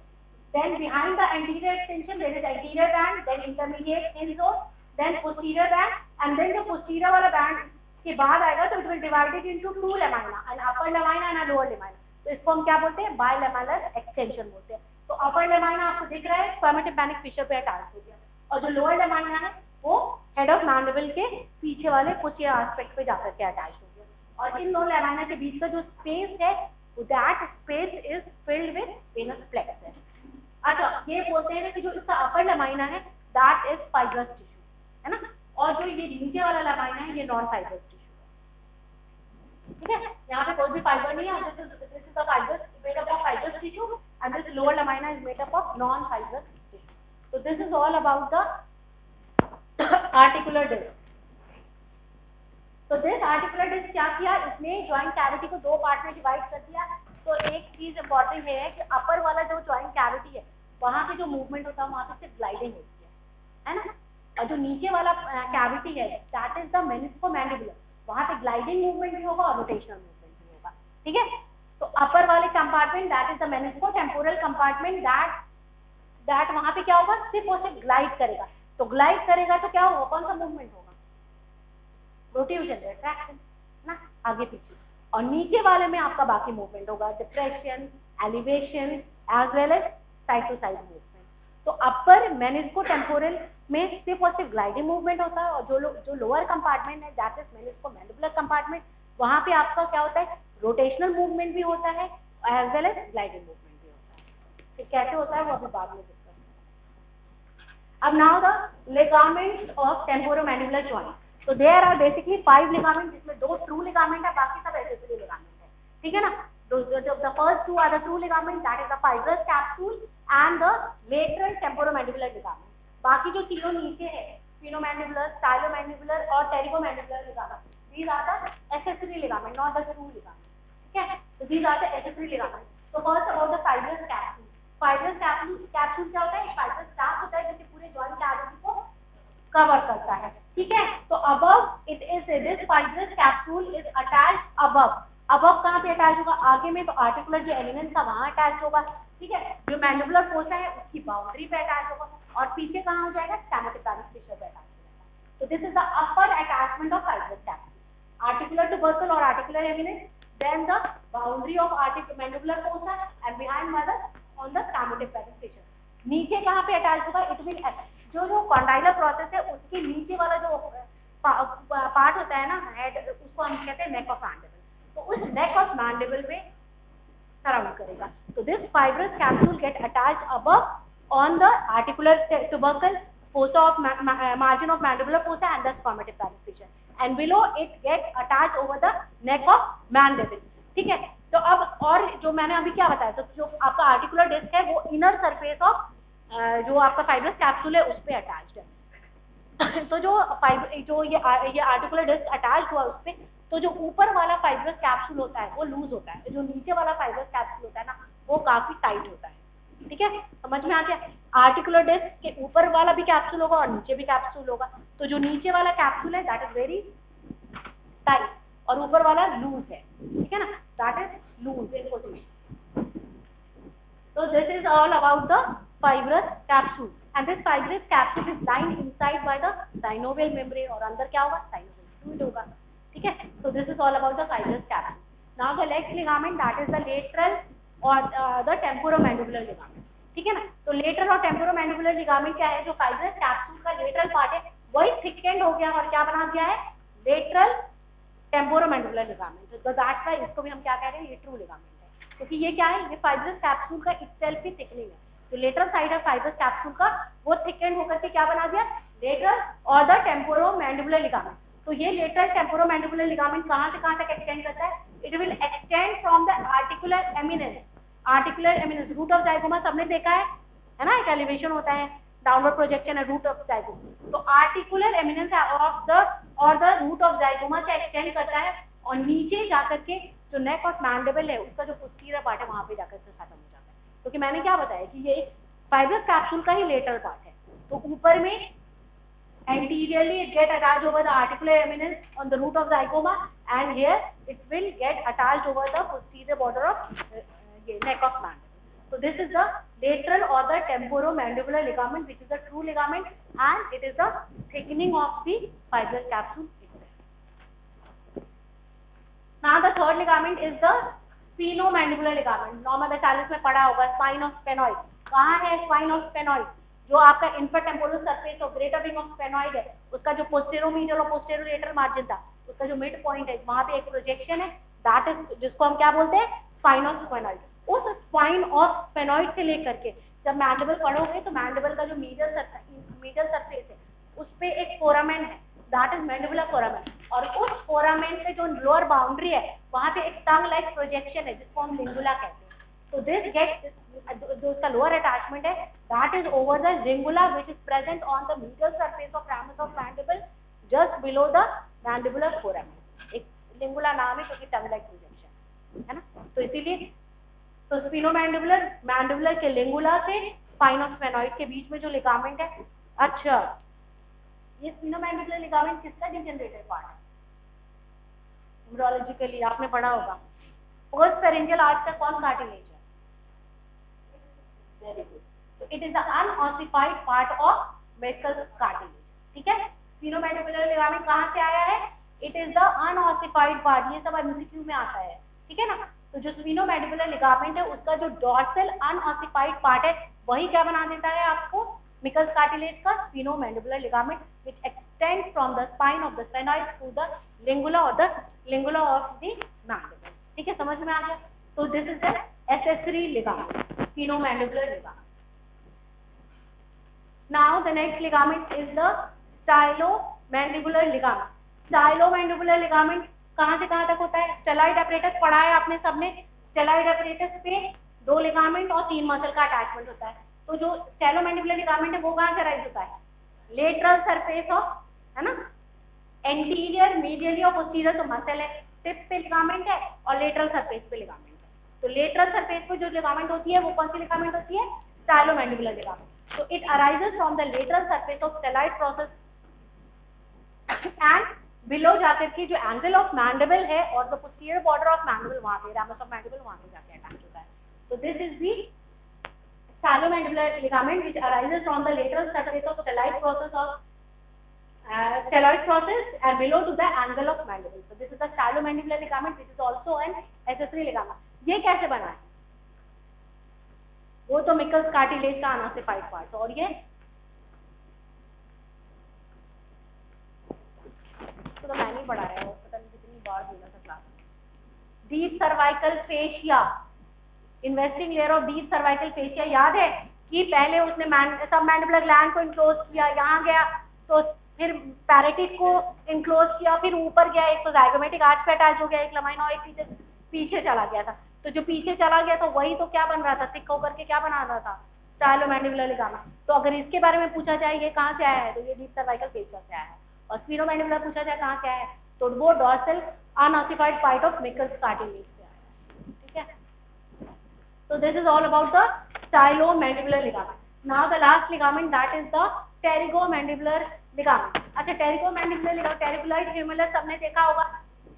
Then behind the anterior extension there is anterior band, then intermediate thin zone, then posterior band, and then the posterior वाला band के बाद आएगा तो it will divided into two lamina, an upper lamina and a lower lamina. तो इसको हम क्या बोलते हैं? बायलैमेलर एक्सटेंशन बोलते हैं। तो अपर लेमाइना आपको दिख रहा है स्पर्मेटिम्पैनिक फिशर पे अटैच हो गया, और जो लोअर लेमाइना है वो हेड ऑफ मैंडिबल के पीछे वाले पोस्टीरियर एस्पेक्ट पे जाकर के अटैच हो गया। और इन दो लेमाइना के बीच का जो स्पेस है, that space is filled with venous plexus. अच्छा, ये बोलते हैं कि जो इसका अपर लेमाइना है दैट इज फाइब्रस टिश्यू, है ना, और जो ये नीचे वाला लेमाइना है ये नॉन फाइब्रस टिश्यू। ठीक है, यहाँ पे कोई भी फाइबर नहीं है। This is the fibrous made up of fibrous tissue and this lower lamina is made up of non-fibrous tissue. So this is all about the articular disc. So this articular disc क्या किया? इसने joint cavity को दो part में divide कर दिया। तो एक चीज इम्पोर्टेंट है कि अपर वाला जो joint cavity है वहाँ पे जो मूवमेंट होता है वहाँ पे सिर्फ ग्लाइडिंग होती है ना, और जो नीचे वाला कैविटी है दैट इज द मेनिस्कोमैंडिबुलर, वहाँ पे ग्लाइडिंग मूवमेंट भी होगा और रोटेशनल मूवमेंट भी होगा। ठीक है, तो अपर वाले compartment that is the meniscotemporal compartment, that वहां पे क्या होगा? सिर्फ और सिर्फ ग्लाइड करेगा। तो ग्लाइड करेगा तो क्या होगा? कौन सा मूवमेंट होगा? रोटेशन, रिट्रैक्शन ना, आगे पीछे। और नीचे वाले में आपका बाकी मूवमेंट होगा, depression, elevation as well as side to side movement. तो अपर मेनिस्कोटेम्पोरल में सिर्फ और सिर्फ ग्लाइडिंग मूवमेंट होता है, और जो लोअर कंपार्टमेंट है दैट इज मेनिस्कोमैंडिबुलर कंपार्टमेंट, वहां पे आपका क्या होता है? रोटेशनल मूवमेंट भी होता है as well as gliding movement भी होता है। फिर कैसे होता है वो अभी बाद में डिस्कस करेंगे। अब now the ligaments of temporomandibular joint. तो देयर आर बेसिकली 5 लिगामेंट, जिसमें 2 ट्रू लिगामेंट है, बाकी सब एक्सेसरी लिगामेंट है। ठीक है ना, the first two are the true ligament, that is the fibrous capsule and the lateral temporomandibular ligament. बाकी जो तीनों नीचे है, स्पिनोमैंडिबुलर, स्टाइलोमैंडिबुलर और टेरिगोमैंडिबुलर ligament, these are the accessory ligament, not the true ligament. ठीक है, so these are the accessory ligament. So first about the fibrous capsule. Fibrous capsule क्या होता है? fibrous स्टाफ होता है जिससे पूरे joint cavity को कवर करता है। ठीक है, तो above it is this fibrous capsule is attached above. above कहाँ पे अटैच होगा? आगे में, तो आर्टिकुलर जो एलिमेंट था वहाँ अटैच होगा। ठीक है, जो मैंडिबुलर फोसा है उसकी बाउंड्री पे अटैच होगा, और पीछे कहाँ हो जाएगा? स्टैमोटिम्पैनिक फिशर पे अटैच हो जाएगा। तो this is the upper attachment of fibrous capsule, articular tubercle or articular eminence, then the boundary of mandibular fossa and behind mother on the stamatotympanic fissure. नीचे कहाँ पे अटैच होगा? इट विल जो condylar process है उसके नीचे वाला जो पार्ट होता है ना, हेड, उसको हम कहते हैं नेक ऑफ मैंडिबल। तो उस नेक ऑफ मैंडिबल में सराउंड करेगा। तो this fibrous capsule get attach above on the articular tubercle, fossa of margin of mandibular fossa and the spermatotympanic fissure, and below it get attached over the neck of mandible. ठीक है, तो अब और जो मैंने अभी क्या बताया, तो जो आपका आर्टिकुलर डिस्क है वो इनर सरफेस ऑफ जो आपका फाइब्रस कैप्सूल है उस पे अटैच्ड है। तो जो ये आर्टिकुलर डिस्क अटैच्ड हुआ उस पे, तो जो ऊपर वाला फाइब्रस कैप्सूल होता है वो लूज होता है, जो नीचे वाला फाइब्रस कैप्सूल होता है ना वो काफी टाइट होता है। ठीक है, समझ में आ गया? आर्टिकुलर डिस्क के ऊपर वाला भी कैप्सूल होगा और नीचे भी कैप्सूल होगा। तो जो नीचे वाला कैप्सूल है दैट इज वेरी टाइट और ऊपर वाला लूज है। ठीक है ना, that is loose in position. तो this is all about the fibrous capsule, and this fibrous capsule is lined inside by the synovial membrane, और अंदर क्या होगा? साइनोवियल फ्लूइड होगा। ठीक है, so this is all about the fibrous capsule. Now the next ligament, that is the lateral or the temporomandibular ligament. ठीक है ना, तो लेटरल और टेम्पोरोमैंडिबुलर लिगामेंट क्या है? जो फाइब्रस कैप्सूल का लेटरल पार्ट है वही थिकेंड हो गया और क्या बना दिया है, लेटरल टेम्पोरोमैंडिबुलर लिगामेंट। तो दैट्स व्हाई इसको भी हम क्या कह रहे हैं, ये ट्रू लिगामेंट है, क्योंकि ये क्या है, ये फाइब्रस कैप्सूल का इटसेल्फ ही थिकनिंग है। तो lateral side of fibrous capsule का वो थिकेंड होकर के क्या बना दिया, लेटरल और द टेम्पोरोमैंडिबुलर लिगामेंट। तो ये लेटरल टेम्पोरोमैंडिबुलर लिगामेंट कहाँ से कहाँ तक एक्सटेंड करता है, it will extend from the articular eminence. Articular eminence, root of zygoma सबने देखा है ना, एक एलिवेशन होता है, डाउनवर्ड प्रोजेक्शन है रूट ऑफ जाइगोमा। तो आर्टिकुलर एमिनेंस ऑफ द और द रूट ऑफ जाइगोमा से एक्सटेंड करता है और नीचे जाकर के जो नेक ऑफ मैंडिबल है उसका जो पोस्टीरियर पार्ट है वहां पे जाकर के खत्म हो जाता है। क्योंकि मैंने क्या बताया कि ये फाइब्रस कैप्सूल का ही लेटरल पार्ट है। तो ऊपर में anteriorly it get attached over the articular eminence on the root of zygoma, and here it will get attached over the posterior border of neck of mandible. So this is the lateral or the temporomandibular ligament, which is the true ligament, and it is the thickening of the fibrous capsule itself. Now the third ligament is the sphenomandibular ligament. Normal Bacillus में पढ़ा होगा, spine of sphenoid. कहाँ है spine of sphenoid? जो आपका इंफ्राटेम्पोरल surface और greater wing of sphenoid है, उसका जो पोस्टेरोमीडियल और पोस्टेरोलेटरल मार्जिन था, उसका जो मिड पॉइंट है, वहां पे एक प्रोजेक्शन है, दैट इज, जिसको हम क्या बोलते हैं, स्पाइन ऑफ स्फेनॉइड। उस स्पाइन ऑफ स्फेनॉइड से लेकर के जब मैंडिबल पढ़ोगे तो मैंडिबल का जो मीडियल सरफेस है उस पे एक फोरामेन है, दैट इज मैंडिबुलर फोरामेन, और उस फोरामेन से जो लोअर बाउंड्री है वहां पे एक टंग लाइक प्रोजेक्शन है जिसको हम लिंगुला कहते हैं। तो दिस गेट, जो उसका लोअर अटैचमेंट है, that is over the लिंगुला which is present on the medial surface of ramus of mandible just below the mandibular foramen. एक लिंगुला नाम है क्योंकि टंग लाइक प्रोजेक्शन है ना, तो इसीलिए तो स्फीनोमैंडिबुलर, मैंडिबुलर के लिंगुला से स्पाइन ऑफ स्फेनॉइड के बीच में जो लिगामेंट है। अच्छा, ये स्फीनोमैंडिबुलर लिगामेंट किसका डिजेनरेटेड पार्ट है, न्यूरोलॉजिकली आपने पढ़ा होगा। फर्स्ट फेरेंजियल आर्च का कौन कार्टिलेज है, वेरी गुड, तो it is the unossified part of Meckel cartilage. ठीक है, स्फीनोमैंडिबुलर लिगामेंट कहाँ से आया है, it is the unossified part, ये सब एमसीक्यू में आता है। ठीक है ना, तो जो स्फीनोमैंडिबुलर लिगामेंट है उसका जो डॉर्सल अनऑसिफाइड पार्ट है वही क्या बना देता है आपको, मिकल कार्टिलेज का sphenomandibular ligament which extend from the spine of the sphenoid to the lingula और the lingula of the mandible. ठीक है, समझ में आ गया। तो this is the accessory ligament, sphenomandibular ligament. Now the next ligament is the stylomandibular ligament. Stylomandibular ligament कहाँ से कहाँ तक होता है, स्टेलॉइड apparatus पढ़ा है आपने सबने, स्टेलॉइड apparatus पे 2 लिगामेंट और 3 मसल का अटैचमेंट होता है। तो जो स्टाइलोमैंडिबुलर लिगामेंट है वो कहाँ से राइज होता है, लेटरल सरफेस ऑफ, है ना, एंटीरियर, मीडियली और पोस्टीरियर तो मसल है, टिप पे लिगामेंट है और लेटरल सरफेस पे लिगामेंट है। तो लेटरल सरफेस पे जो लिगामेंट होती है वो कौन सी लिगामेंट होती है, स्टाइलोमैंडिबुलर लिगामेंट। तो it arises from the lateral surface of styloid process and below जाकर के जो एंगल ऑफ मैंडिबल है और the posterior border of mandible वहां पे, ramus ऑफ मैंडिबल वहां पे जाके अटैच होता है। तो this is the stylomandibular ligament which arises from the lateral surface of styloid process of stelloid process and below to the angle of mandible. So this is the stylomandibular ligament which is also an accessory ligament. ये कैसे बना है, वो तो Mikal cartilage का unossified part, और ये तो मैंने ही पढ़ा है, वो पता नहीं कितनी बार बोला था क्लास में। Deep cervical fascia, investing layer of deep cervical fascia, याद है कि पहले उसने सब मैंडिबुलर ग्लैंड को इनक्लोज किया, यहाँ गया तो फिर पैरेटिस को इनक्लोज किया, फिर ऊपर गया, एक तो जाइगोमेटिक आर्च पे अटैच हो गया, एक लमाइनोइड पीछे चला गया था। तो जो पीछे चला गया तो वही तो क्या बन रहा था, थिक होकर के क्या बना रहा था, स्टाइलोमैंडिबुलर लिगामेंट। तो अगर इसके बारे में पूछा जाए ये कहाँ से आया है, तो ये डीप सर्वाइकल फेशिया से आया है। और स्फीनोमैंडिबुलर पूछा जाए कहाँ से आया है, तो वो dorsal unossified part of Meckel cartilage से आया है। ठीक है, तो this is all about the stylomandibular ligament. Now the last ligament that is the pterygomandibular ligament. अच्छा, टेरिगोमैंडिबुलर लिगामेंट, टेरिकुलॉइड ह्यूमरस सबने देखा होगा,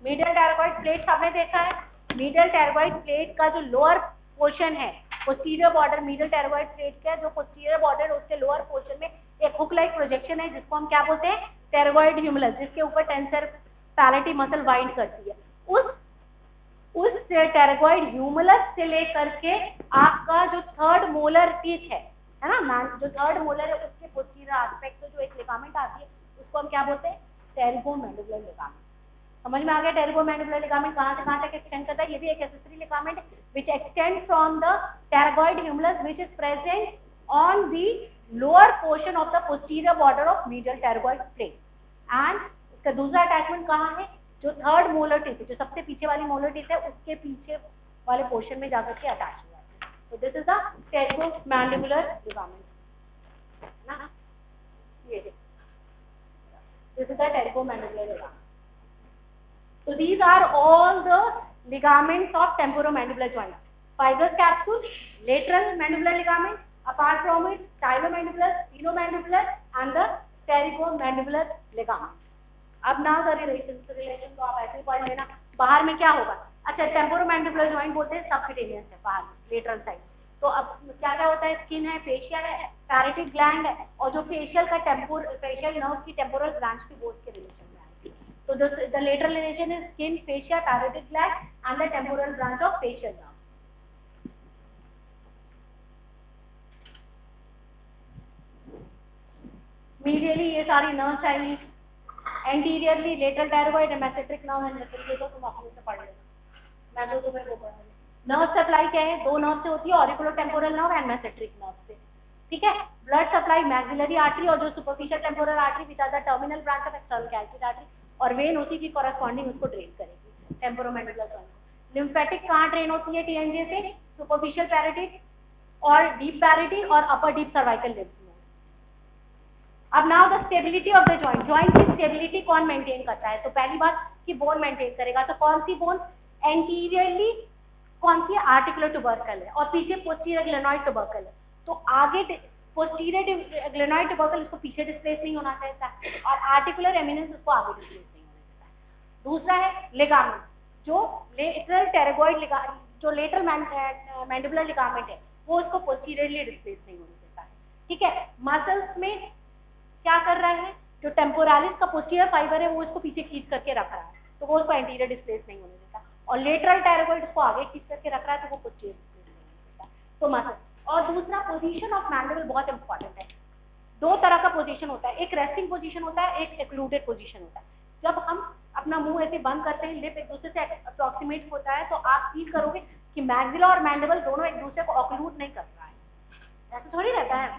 मीडियल टेरिगॉइड प्लेट सबने देखा है। मीडियल टेरिगॉइड प्लेट का जो लोअर पोर्शन है, posterior border medial pterygoid plate का जो पोस्टीरियर बॉर्डर है उसके लोअर पोर्शन में एक हुक लाइक प्रोजेक्शन है जिसको हम क्या बोलते हैं, टेरिगॉइड ह्यूमरस, जिसके ऊपर टेंसर पैलेटी मसल बाइंड करती है। उस टेरिगॉइड ह्यूमरस से लेकर के आपका जो थर्ड मोलर टीथ है ना, जो थर्ड मोलर है उसके पोस्टीरियर एस्पेक्ट पे जो एक लिगामेंट आती है उसको उसको हम क्या बोलते हैं, टेरिगोमैंडिबुलर लिगामेंट। समझ में आ गया टेरिगोमैंडिबुलर लिगामेंट कहाँ से कहाँ तक एक्सटेंड करता है। ये भी एक accessory ligament which extend from the pterygoid humerus which is present on the lower portion of the posterior border of medial pterygoid plane. And इसका दूसरा अटैचमेंट कहाँ है, जो थर्ड मोलर टीथ, जो सबसे पीछे वाली मोलर टीथ है, उसके पीछे वाले पोर्शन में जाकर के अटैच हुआ है। तो this is the pterygomandibular ligament ना, ये this is the pterygomandibular ligament. So these are all the ligaments of temporomandibular joint. Fibrous capsule, lateral mandibular ligament, apart from it, stylomandibular, sphenomandibular, and the pterygomandibular ligament. अब now the relation तो आप ऐसे ही पढ़ लेना। बाहर में क्या होगा, अच्छा temporomandibular joint बोलते हैं subcutaneous है बाहर lateral side। तो अब क्या क्या होता है, स्किन है, फेशिया है, पैरेटिक ग्लैंड है, और जो फेशियल का फेशियल नर्व की टेम्पोरल ब्रांच की बोथ के रिलेशन में आएगी। So the lateral relation is skin, fascia, parotid gland, and the temporal branch of facial nerve. Medially ये सारी nerves आएंगी, anteriorly lateral thyroid, mesenteric nerve and mesenteric, तो तुम अपने से पढ़ लेना, मैं तो तुम्हें वो पढ़ा दूँगी। Nerve supply क्या है, दो nerve से होती है, auriculotemporal nerve and mesenteric nerve से, ठीक है। Blood supply maxillary artery और जो superficial temporal artery which are the terminal branch of external carotid artery, और वेन उसी की कॉरेस्पॉन्डिंग उसको ड्रेन करेगी टेम्पोरोमैंडिबुलर जॉइंट। लिम्फेटिक कहाँ ड्रेन होती है टीएनजे से, सुपरफिशियल पैरेटिड और डीप पैरेटिड और अपर डीप सर्वाइकल लिम्फ नोड। अब now the stability of the joint, joint की स्टेबिलिटी कौन मेंटेन करता है, तो पहली बात कि बोन मेंटेन करेगा। तो कौन सी बोन, एंटीरियरली कौन सी, आर्टिकुलर ट्यूबरकल है, और पीछे पोस्टीरियर ग्लेनोइड ट्यूबरकल है। तो आगे पोस्टीरियर ग्लेनोइड ट्यूबरकल इसको पीछे डिस्प्लेस नहीं होना चाहता है, और आर्टिकुलर एमिनेंस इसको आगे डिस्प्लेस नहीं होना चाहता है। दूसरा है लिगामेंट, जो लेटरल टेरागॉइड लिगामेंट, जो लेटरल मैंडिबुलर लिगामेंट है, वो इसको पोस्टीरियरली डिस्प्लेस नहीं होने देता है, ठीक है। मसल्स में क्या कर रहा है, जो टेम्पोरालिस का पोस्टीरियर फाइबर है वो इसको पीछे खींच करके रख रहा है, तो वो इसको एंटीरियर डिस्प्लेस नहीं होने देता, और लेटरल टेरागॉइड इसको आगे खींच करके रख रहा है, तो वो पोस्टीरियर डिस्प्लेस नहीं होने देता। तो मसल, और दूसरा पोजीशन ऑफ मैंडिबल बहुत इंपॉर्टेंट है। दो तरह का पोजीशन होता है, एक रेस्टिंग पोजीशन होता है, एक एक्लूडेड पोजीशन होता है। जब हम अपना मुंह ऐसे बंद करते हैं, लिप एक दूसरे से अप्रोक्सीमेट होता है, तो आप फील करोगे कि मैक्सिला और मैंडिबल दोनों एक दूसरे को ऑक्लूड नहीं कर रहा है, ऐसा थोड़ी रहता है,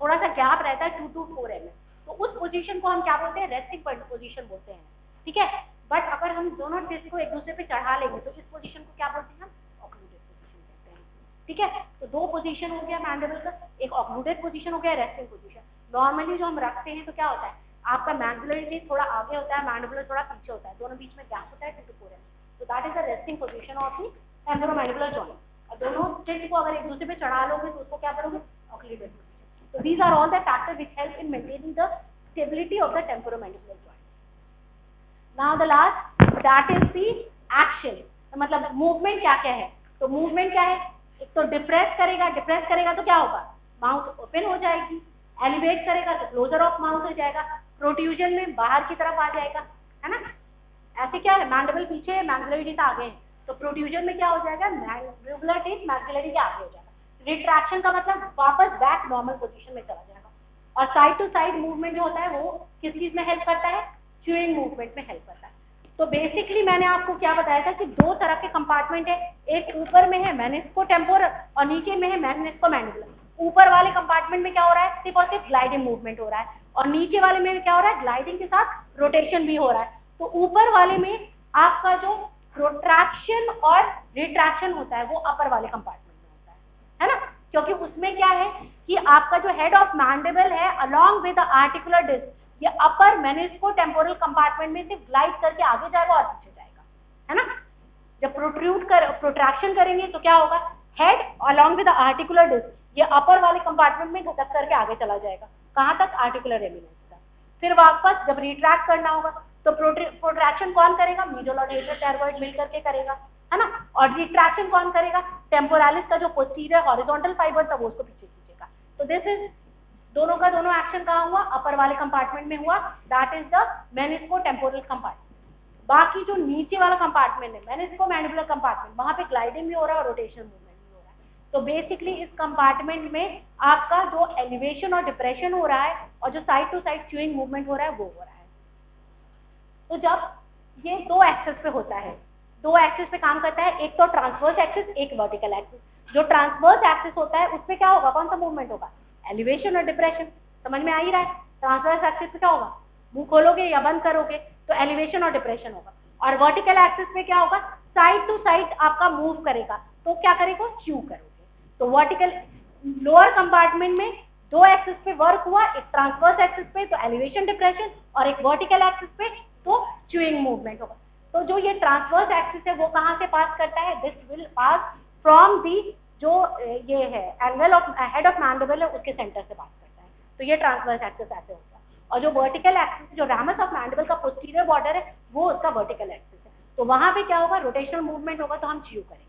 थोड़ा सा गैप रहता है 2 to 4 mm। तो उस पोजीशन को हम क्या बोलते हैं, रेस्टिंग पोजीशन बोलते हैं, ठीक है। बट अगर हम दोनों डिस्क को एक दूसरे पे चढ़ा लेंगे तो इस पोजीशन को क्या बोलते हैं, हम ऑक्लूडेड पोजीशन कहते हैं, ठीक है। तो दो पोजीशन हो गया मैंडिबल का, एक ऑक्लूडेड पोजीशन हो गया, रेस्टिंग पोजीशन। नॉर्मली जो हम रखते हैं तो क्या होता है, आपका मैक्सिलरी थोड़ा आगे होता है, मैंडिबुलर थोड़ा पीछे होता है, दोनों बीच में गैप होता है 2 to 4 mm। तो that is the resting position of the temporomandibular joint. और दोनों स्टिक को अगर एक दूसरे पे चढ़ा लोगे तो उसको क्या करोगे, ऑक्लूडेड पोजीशन। तो these are all the factors which help in maintaining the stability of the temporomandibular joint. Now the last, that is the action, मतलब मूवमेंट क्या क्या है। तो मूवमेंट क्या है, एक तो डिप्रेस करेगा तो क्या होगा, माउथ ओपन हो जाएगी, एलिवेट करेगा तो क्लोजर ऑफ माउथ हो जाएगा, प्रोट्रूजन में बाहर की तरफ आ जाएगा, है ना। ऐसे क्या है, मैंडिबल पीछे है, मैक्सिलरी टीथ आगे है, तो प्रोट्रूजन में क्या हो जाएगा, मैंडिबुलर टीथ मैक्सिलरी के आगे हो जाएगा। रिट्रैक्शन का मतलब वापस बैक नॉर्मल पोजीशन में चला जाएगा। और साइड टू साइड मूवमेंट जो होता है वो किस चीज में हेल्प करता है, च्यूइंग मूवमेंट में हेल्प करता है। तो बेसिकली मैंने आपको क्या बताया था कि दो तरह के कंपार्टमेंट है, एक ऊपर में है मेनिस्कोटेम्पोरल और नीचे में है मेनिस्कोमैंडिबुलर। ऊपर वाले कंपार्टमेंट में क्या हो रहा है, सिर्फ और सिर्फ ग्लाइडिंग मूवमेंट हो रहा है, और नीचे वाले में क्या हो रहा है, ग्लाइडिंग के साथ रोटेशन भी हो रहा है। तो ऊपर वाले में आपका जो प्रोट्रैक्शन और रिट्रैक्शन होता है वो अपर वाले कंपार्टमेंट में होता है ना, क्योंकि उसमें क्या है कि आपका जो हेड ऑफ मैंडिबल है along with the articular disc, ये अपर मेनिस्कोटेम्पोरल कंपार्टमेंट में से ग्लाइड करके आगे जाएगा और पीछे जाएगा, है ना। जब प्रोट्रैक्शन करेंगे तो क्या होगा, head along with the articular disc ये अपर वाले कंपार्टमेंट में घटक करके आगे चला जाएगा, कहाँ तक, आर्टिकुलर एमिनेंस तक। फिर वापस जब रिट्रैक्ट करना होगा तो प्रोट्रैक्शन कौन करेगा, मीडियल और लेटरल टेरागॉइड मिल करके करेगा, है ना। और रिट्रैक्शन कौन करेगा, टेम्पोरालिस का जो पोस्टीरियर हॉरिजॉन्टल फाइबर था वो उसको पीछे खींचेगा। तो दिस इज दोनों का दोनों एक्शन कहाँ हुआ, अपर वाले कंपार्टमेंट में हुआ, that is the meniscotemporal compartment. बाकी जो नीचे वाला कंपार्टमेंट है मेनिस्कोमैंडिबुलर कंपार्टमेंट, वहां पे ग्लाइडिंग भी हो रहा है और रोटेशन मूवमेंट भी हो रहा है। तो बेसिकली इस कंपार्टमेंट में आपका जो एलिवेशन और डिप्रेशन हो रहा है और जो side to side chewing movement हो रहा है वो हो रहा है। तो जब ये दो एक्सिस पे होता है, दो एक्सिस पे काम करता है, एक तो ट्रांसवर्स एक्सिस, एक वर्टिकल एक्सिस। जो ट्रांसवर्स एक्सिस होता है उस पे क्या होगा, कौन सा मूवमेंट होगा, एलिवेशन और डिप्रेशन। समझ में आ ही रहा है। ट्रांसवर्स एक्सिस पे क्या होगा, मुंह खोलोगे या बंद करोगे तो एलिवेशन और डिप्रेशन होगा। और वर्टिकल एक्सिस पे क्या होगा, साइड टू साइड आपका मूव करेगा, तो क्या करेगा, च्यू करोगे। तो वर्टिकल लोअर कंपार्टमेंट में दो एक्सिस पे वर्क हुआ, एक ट्रांसवर्स एक्सिस पे तो एलिवेशन डिप्रेशन, और एक वर्टिकल एक्सिस पे तो च्यूइंग मूवमेंट होगा। तो जो ये ट्रांसवर्स एक्सिस है वो कहाँ से पास करता है, this will pass from the, जो ये है angle of head of mandible है उसके सेंटर से पास करता है। तो ये ट्रांसवर्स एक्सिस ऐसे होता है। और जो वर्टिकल एक्सिस, जो रामस ऑफ मैंडिबल का पोस्टीरियर बॉर्डर है वो उसका वर्टिकल एक्सिस है। तो वहां पे क्या होगा, रोटेशनल मूवमेंट होगा, तो हम च्यू करेंगे।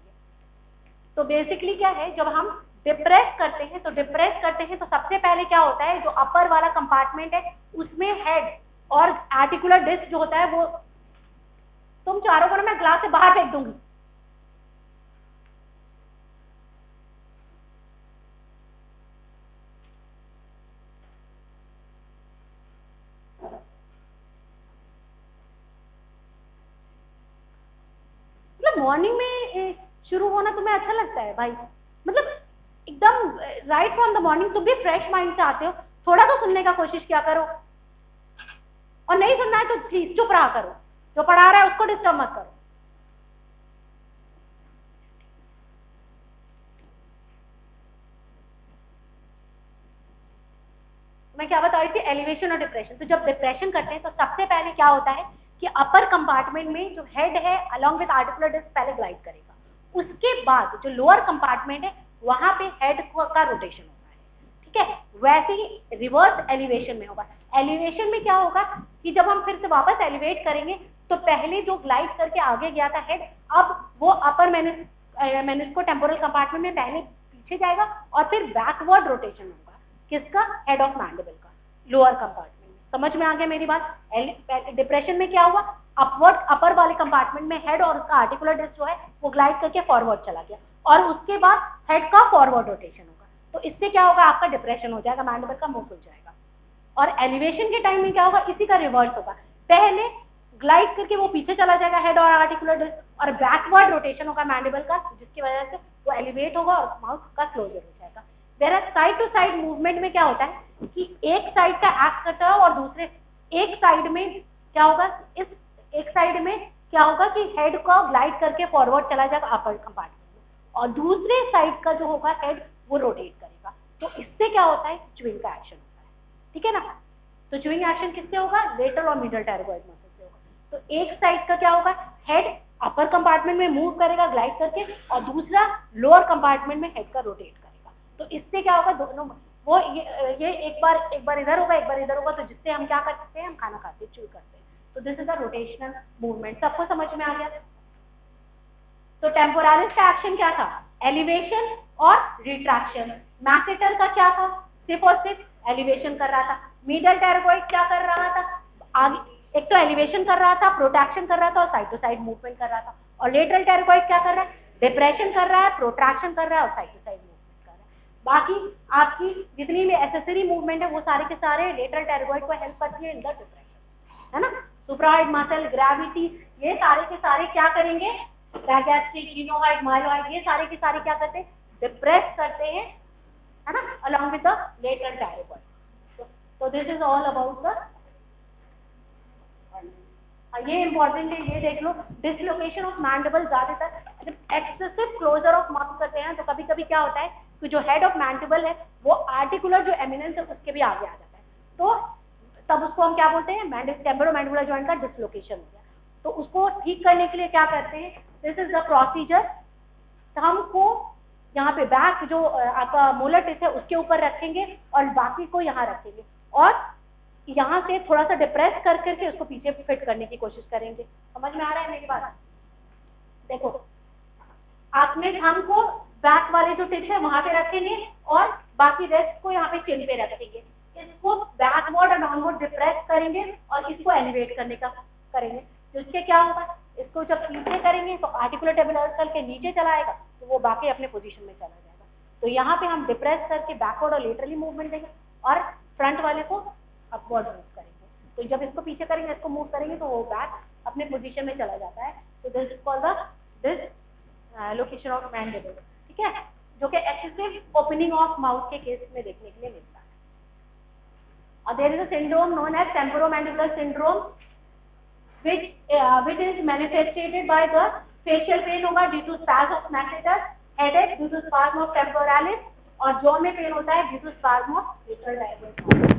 तो बेसिकली क्या है, जब हम डिप्रेस करते हैं तो सबसे पहले क्या होता है, जो अपर वाला कंपार्टमेंट है उसमें हेड और आर्टिकुलर डिस्क जो होता है वो, तुम चारों को ना मैं ग्लास से बाहर फेंक दूंगी। मतलब मॉर्निंग में शुरू होना तुम्हें अच्छा लगता है भाई, मतलब एकदम राइट फ्रॉम द मॉर्निंग तुम भी फ्रेश माइंड से आते हो, थोड़ा तो सुनने का कोशिश किया करो, और नहीं सुनना है तो प्लीज चुप रहा करो, जो पढ़ा रहा है उसको डिस्टर्ब मत करो। मैं क्या बता रही थी, एलिवेशन और डिप्रेशन। तो जब डिप्रेशन करते हैं तो सबसे पहले क्या होता है कि अपर कंपार्टमेंट में जो हेड है अलॉन्ग विद आर्टिकुलर डिस्क पहले ग्लाइड करेगा, उसके बाद जो लोअर कंपार्टमेंट है वहां पे हेड का रोटेशन होता है, ठीक है। वैसे ही रिवर्स एलिवेशन में होगा। एलिवेशन में क्या होगा कि जब हम फिर से वापस एलिवेट करेंगे तो पहले जो ग्लाइड करके आगे गया था हेड, अब वो अपर मेनिस्को टेम्पोरल कंपार्टमेंट में पहले पीछे जाएगा और फिर बैकवर्ड रोटेशन होगा, किसका, हेड ऑफ मैंडिबल का, लोअर कंपार्टमेंट में। समझ में आ गया मेरी बात। डिप्रेशन में क्या हुआ, अपवर्ड अपर वाले कंपार्टमेंट में हेड और उसका आर्टिकुलर डिस्क जो है वो ग्लाइड करके फॉरवर्ड चला गया, और उसके बाद हेड का फॉरवर्ड रोटेशन होगा। तो इससे क्या होगा, आपका डिप्रेशन हो जाएगा, मैंडिबल का मुंह खुल जाएगा। और एलिवेशन के टाइम में क्या होगा, इसी का रिवर्स होगा, पहले ग्लाइड करके वो पीछे चला जाएगा हेड और आर्टिकुलर डिस्क, और बैकवर्ड रोटेशन होगा मैंडिबल का, जिसकी वजह से वो एलिवेट होगा और माउथ का क्लोजर हो जाएगा। Their side to side movement में क्या होता है कि एक साइड का एक्ट करता है और दूसरे एक साइड में क्या होगा, इस एक साइड में क्या होगा कि हेड को ग्लाइड करके फॉरवर्ड चला जाएगा अपर कंपार्टमेंट में, और दूसरे साइड का जो होगा हेड वो रोटेट करेगा। तो इससे क्या होता है, च्यूइंग का एक्शन होता है, ठीक है ना। तो च्यूइंग एक्शन किससे होगा, लेटरल और मिडल टायरोइड मसल से होगा। तो एक साइड का क्या होगा, हेड अपर कंपार्टमेंट में मूव करेगा ग्लाइड करके, और दूसरा लोअर कंपार्टमेंट में हेड का रोटेट करेगा। तो इससे क्या होगा, दोनों वो ये एक बार इधर होगा, एक बार इधर होगा, तो जिससे हम क्या कर सकते हैं, हम खाना खाते हैं, च्यू करते हैं। तो this is a rotational movement. सबको समझ में आ गया। तो टेम्पोरालिस का एक्शन क्या था, एलिवेशन और रिट्रैक्शन। मैसेटर का क्या था, सिर्फ और सिर्फ एलिवेशन कर रहा था। मिडल टायरोइड क्या कर रहा था, आगे एक तो एलिवेशन कर रहा था, प्रोट्रैक्शन कर रहा था और साइड टू साइड मूवमेंट कर रहा था। और लेटरल टायरोइड क्या कर रहा है, डिप्रेशन कर रहा है, प्रोट्रैक्शन कर रहा है और साइड टू साइड मूवमेंट कर रहा है। बाकी आपकी जितनी भी एसेसरी मूवमेंट है वो सारे के सारे लेटरल टायरोइड को हेल्प करती है इन द डिप्रेशन, है ना। सुप्राओइड मसल, ग्रेविटी, ये सारे के सारे क्या करेंगे, डायगैस्ट्रिक, गिनोहाइड, माइलोहाइड, ये सारे के सारे क्या करते हैं, डिप्रेस करते हैं, है ना, अलॉन्ग विद द लेटरल टायरोइड। तो this is all about the, ये इंपॉर्टेंट है, ये देख लो। डिसलोकेशन ऑफ मैंडिबल, ज्यादातर जब एक्सेसिव क्लोजर ऑफ माउथ करते हैं तो कभी कभी क्या होता है कि जो हेड ऑफ मैंडिबल है वो आर्टिकुलर जो एमिनेंस है उसके भी आगे आ जाता है, तो तब उसको हम क्या बोलते हैं, टेम्पोरोमैंडिबुलर जॉइंट का डिसलोकेशन हो गया। तो उसको ठीक करने के लिए क्या करते हैं, this is the procedure. Thumb को यहाँ पे बैक जो आपका मोलर टिप है उसके ऊपर रखेंगे और बाकी को यहाँ रखेंगे, और यहाँ से थोड़ा सा डिप्रेस कर करके उसको पीछे फिट करने की कोशिश करेंगे। समझ में आ रहा है मेरी बात। देखो, आपने थंब को बैक वाले जो टिप है वहां पे रखेंगे और बाकी रेस्ट को यहाँ पे चिन पे रखेंगे। इसको बैकवर्ड और डाउनवर्ड डिप्रेस करेंगे और इसको एलिवेट करने का करेंगे। जिससे क्या होगा, इसको जब पीछे करेंगे तो आर्टिकुलर टेबुलर मसल के नीचे चला आएगा, तो वो बाकी अपने पोजीशन में चला जाएगा। तो यहाँ पे हम डिप्रेस करके बैकवर्ड और लेटरली मूवमेंट देंगे और फ्रंट वाले को अपवर्ड मूव करेंगे। तो जब इसको पीछे करेंगे, इसको मूव करेंगे तो वो बैक अपने पोजीशन में चला जाता है। तो this is called the this location of mandible, ठीक है, जो कि एक्सेसिव ओपनिंग ऑफ माउथ के केस में देखने के लिए मिलता है। और there is a syndrome known as temporomandibular syndrome which is manifested by the facial pain होगा due to spasm of masseter, headache due to spasm of temporalis, और jaw में पेन होता है due to spasm of lateral diaphragm।